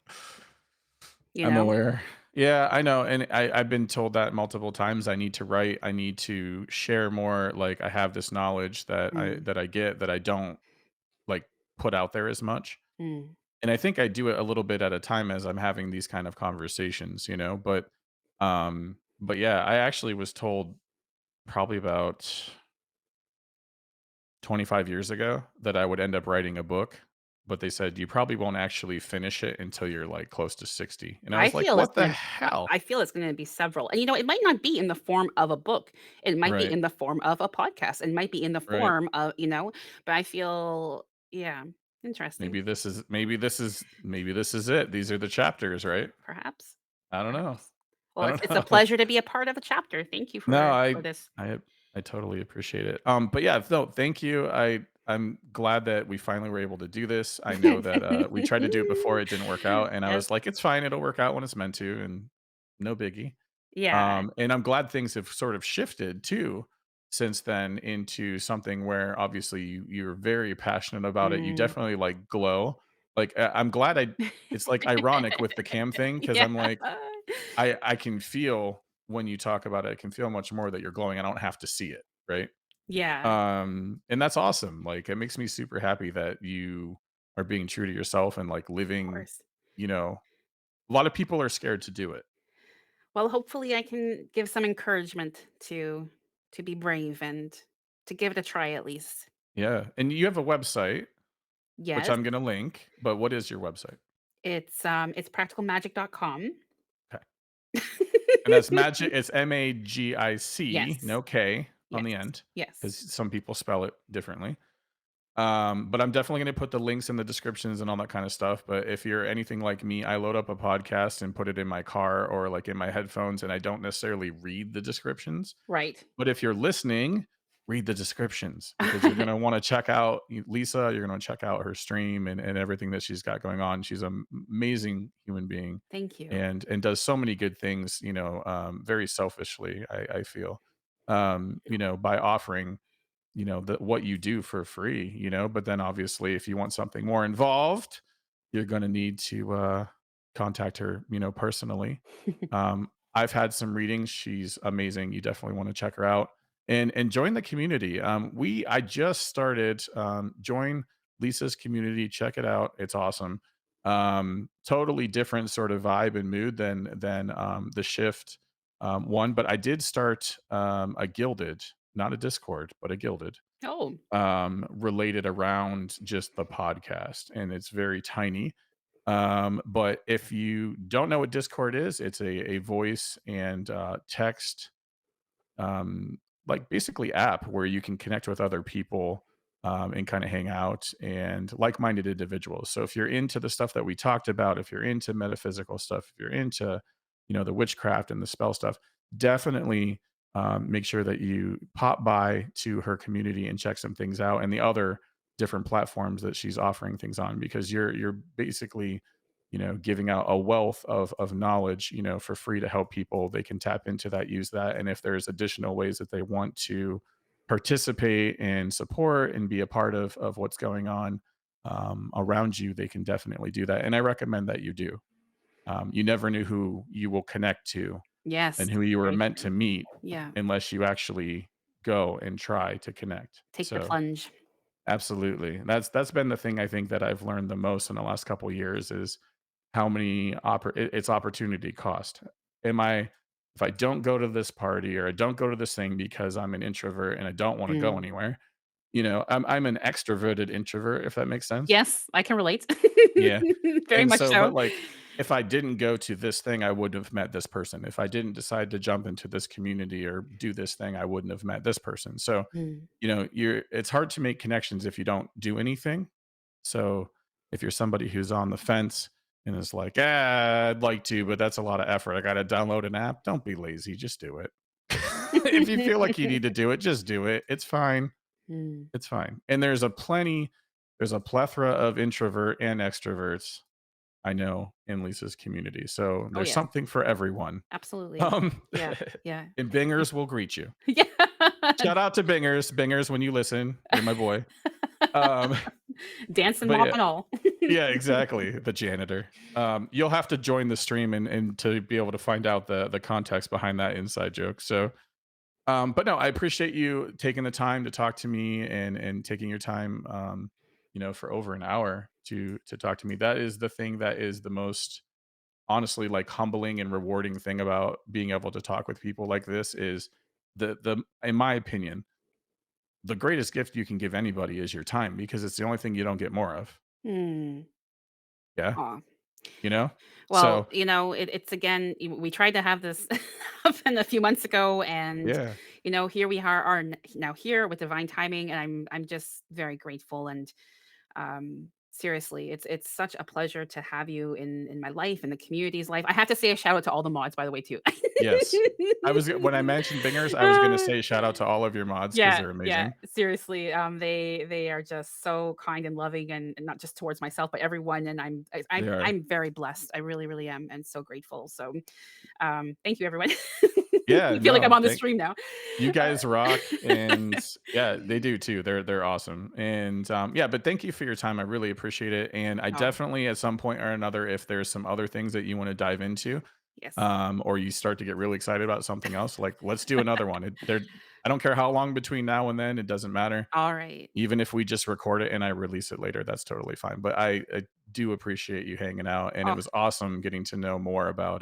Speaker 2: you
Speaker 1: I'm
Speaker 2: know?
Speaker 1: aware. Yeah, I know, and I've been told that multiple times. I need to write. I need to share more. Like, I have this knowledge that I
Speaker 2: Mm,
Speaker 1: that I get that I don't like put out there as much.
Speaker 2: mm.
Speaker 1: And I think I do it a little bit at a time as I'm having these kind of conversations, but yeah, I actually was told probably about 25 years ago that I would end up writing a book, but they said you probably won't actually finish it until you're like close to 60. And I
Speaker 2: I
Speaker 1: was like,
Speaker 2: feel it's
Speaker 1: what the
Speaker 2: gonna
Speaker 1: hell?
Speaker 2: I feel it's gonna be several, and, it might not be in the form of a book, it might be
Speaker 1: Right.
Speaker 2: in the form of a podcast, it might be in the
Speaker 1: Right.
Speaker 2: form of but I feel yeah, interesting,
Speaker 1: Maybe this is it. These are the chapters, right?
Speaker 2: perhaps,
Speaker 1: I don't know.
Speaker 2: perhaps. Well,
Speaker 1: I
Speaker 2: it's
Speaker 1: don't
Speaker 2: a
Speaker 1: know.
Speaker 2: pleasure to be a part of a chapter, thank you
Speaker 1: No,
Speaker 2: for this.
Speaker 1: I totally appreciate it. But yeah, no, thank you. I'm glad that we finally were able to do this. I know that we tried to do it before, it didn't work out, and I
Speaker 2: Yes.
Speaker 1: was like, it's fine, it'll work out when it's meant to, and no biggie.
Speaker 2: Yeah.
Speaker 1: And I'm glad things have sort of shifted too since then into something where obviously you're very passionate about it. You
Speaker 2: Mm.
Speaker 1: definitely like glow. Like, I'm glad I it's like ironic with the cam thing because
Speaker 2: Yeah.
Speaker 1: I'm like I can feel when you talk about it, I can feel much more that you're glowing. I don't have to see it, right?
Speaker 2: Yeah,
Speaker 1: And that's awesome. Like, it makes me super happy that you are being true to yourself and like
Speaker 2: of
Speaker 1: living,
Speaker 2: course.
Speaker 1: you know, a lot of people are scared to do it.
Speaker 2: Well, hopefully I can give some encouragement to be brave and to give it a try at least.
Speaker 1: Yeah. And you have a website, which
Speaker 2: Yes,
Speaker 1: I'm gonna link, but what is your website?
Speaker 2: it's practicalmagic.com.
Speaker 1: Okay. And that's magic, it's Magic,
Speaker 2: Yes.
Speaker 1: no K on
Speaker 2: Yes.
Speaker 1: the end,
Speaker 2: Yes.
Speaker 1: because some people spell it differently. But I'm definitely gonna put the links in the descriptions and all that kind of stuff. But if you're anything like me, I load up a podcast and put it in my car or like in my headphones, and I don't necessarily read the descriptions.
Speaker 2: Right.
Speaker 1: But if you're listening, read the descriptions because you're gonna want to check out Lisa. You're gonna check out her stream and everything that she's got going on. She's an amazing human being,
Speaker 2: Thank you.
Speaker 1: and does so many good things. Very selfishly, I feel, by offering what you do for free, but then obviously if you want something more involved, you're going to need to contact her, personally. I've had some readings. She's amazing. You definitely want to check her out and join the community. I just started, join Lisa's community. Check it out. It's awesome. Totally different sort of vibe and mood than the shift one, but I did start a gilded, not a Discord, but a Gilded,
Speaker 2: Oh,
Speaker 1: related around just the podcast, and it's very tiny. But if you don't know what Discord is, it's a voice and text, um, like basically app where you can connect with other people and kind of hang out and like-minded individuals. So if you're into the stuff that we talked about, if you're into metaphysical stuff, if you're into, the witchcraft and the spell stuff, definitely make sure that you pop by to her community and check some things out and the other different platforms that she's offering things on because you're basically giving out a wealth of knowledge, for free to help people. They can tap into that, use that. And if there's additional ways that they want to participate and support and be a part of what's going on around you, they can definitely do that. And I recommend that you do. You never knew who you will connect to
Speaker 2: yes.
Speaker 1: and who you were
Speaker 2: Very
Speaker 1: meant to
Speaker 2: true.
Speaker 1: meet
Speaker 2: Yeah.
Speaker 1: unless you actually go and try to connect.
Speaker 2: Take the
Speaker 1: So
Speaker 2: plunge.
Speaker 1: absolutely. That's been the thing I think that I've learned the most in the last couple years is how many it's opportunity cost. Am I if I don't go to this party or I don't go to this thing because I'm an introvert and I don't want to go
Speaker 2: Mm.
Speaker 1: anywhere, I'm an extroverted introvert, if that makes sense.
Speaker 2: Yes, I can relate.
Speaker 1: Yeah.
Speaker 2: Very
Speaker 1: And
Speaker 2: much
Speaker 1: so,
Speaker 2: so.
Speaker 1: but like, if I didn't go to this thing, I wouldn't have met this person. If I didn't decide to jump into this community or do this thing, I wouldn't have met this person. So,
Speaker 2: Mm.
Speaker 1: it's hard to make connections if you don't do anything. So, if you're somebody who's on the fence and is like, I'd like to, but that's a lot of effort. I got to download an app. Don't be lazy. Just do it. If you feel like you need to do it, just do it. It's fine.
Speaker 2: Mm.
Speaker 1: It's fine. And there's a plethora of introvert and extroverts I know in Lisa's community. So
Speaker 2: Oh,
Speaker 1: there's
Speaker 2: yeah.
Speaker 1: something for everyone.
Speaker 2: Absolutely.
Speaker 1: Um,
Speaker 2: Yeah, yeah.
Speaker 1: and Bingers will greet you.
Speaker 2: Yeah.
Speaker 1: Shout out to Bingers. Bingers, when you listen, you're my boy. Um,
Speaker 2: Dance and
Speaker 1: but
Speaker 2: mop
Speaker 1: yeah,
Speaker 2: and all.
Speaker 1: yeah, exactly. The janitor. You'll have to join the stream and to be able to find out the context behind that inside joke. So but no, I appreciate you taking the time to talk to me and taking your time, for over an hour to talk to me. That is the thing that is the most honestly like humbling and rewarding thing about being able to talk with people like this is the in my opinion, the greatest gift you can give anybody is your time because it's the only thing you don't get more of.
Speaker 2: Mm.
Speaker 1: Yeah.
Speaker 2: Aw.
Speaker 1: You know?
Speaker 2: Well,
Speaker 1: So
Speaker 2: it's again, we tried to have this happen a few months ago, and
Speaker 1: yeah.
Speaker 2: here we are now here with divine timing, and I'm just very grateful. And seriously, it's such a pleasure to have you in my life, in the community's life. I have to say a shout out to all the mods, by the way, too.
Speaker 1: Yes. When I mentioned Bingers, I was gonna
Speaker 2: Uh,
Speaker 1: say shout out to all of your mods because
Speaker 2: yeah,
Speaker 1: they're
Speaker 2: yeah,
Speaker 1: amazing.
Speaker 2: seriously, they are just so kind and loving, and not just towards myself, but everyone. And
Speaker 1: They are.
Speaker 2: I'm very blessed. I really, really am, and so grateful. So thank you, everyone.
Speaker 1: Yeah,
Speaker 2: I feel like I'm
Speaker 1: no,
Speaker 2: on the
Speaker 1: thank
Speaker 2: stream now.
Speaker 1: you
Speaker 2: Uh,
Speaker 1: guys rock, and yeah, they do too. They're awesome, and yeah. But thank you for your time. I really appreciate it, and I
Speaker 2: oh,
Speaker 1: definitely at some point or another, if there's some other things that you want to dive into,
Speaker 2: yes.
Speaker 1: or you start to get really excited about something else, like let's do another one. I don't care how long between now and then. It doesn't matter.
Speaker 2: All right.
Speaker 1: Even if we just record it and I release it later, that's totally fine. But I do appreciate you hanging out, and it
Speaker 2: Oh,
Speaker 1: was awesome getting to know more about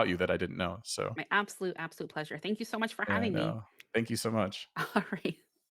Speaker 1: you that I didn't know. So
Speaker 2: my absolute, absolute pleasure. Thank you so much for
Speaker 1: yeah,
Speaker 2: having me.
Speaker 1: no, thank you so much.
Speaker 2: All right.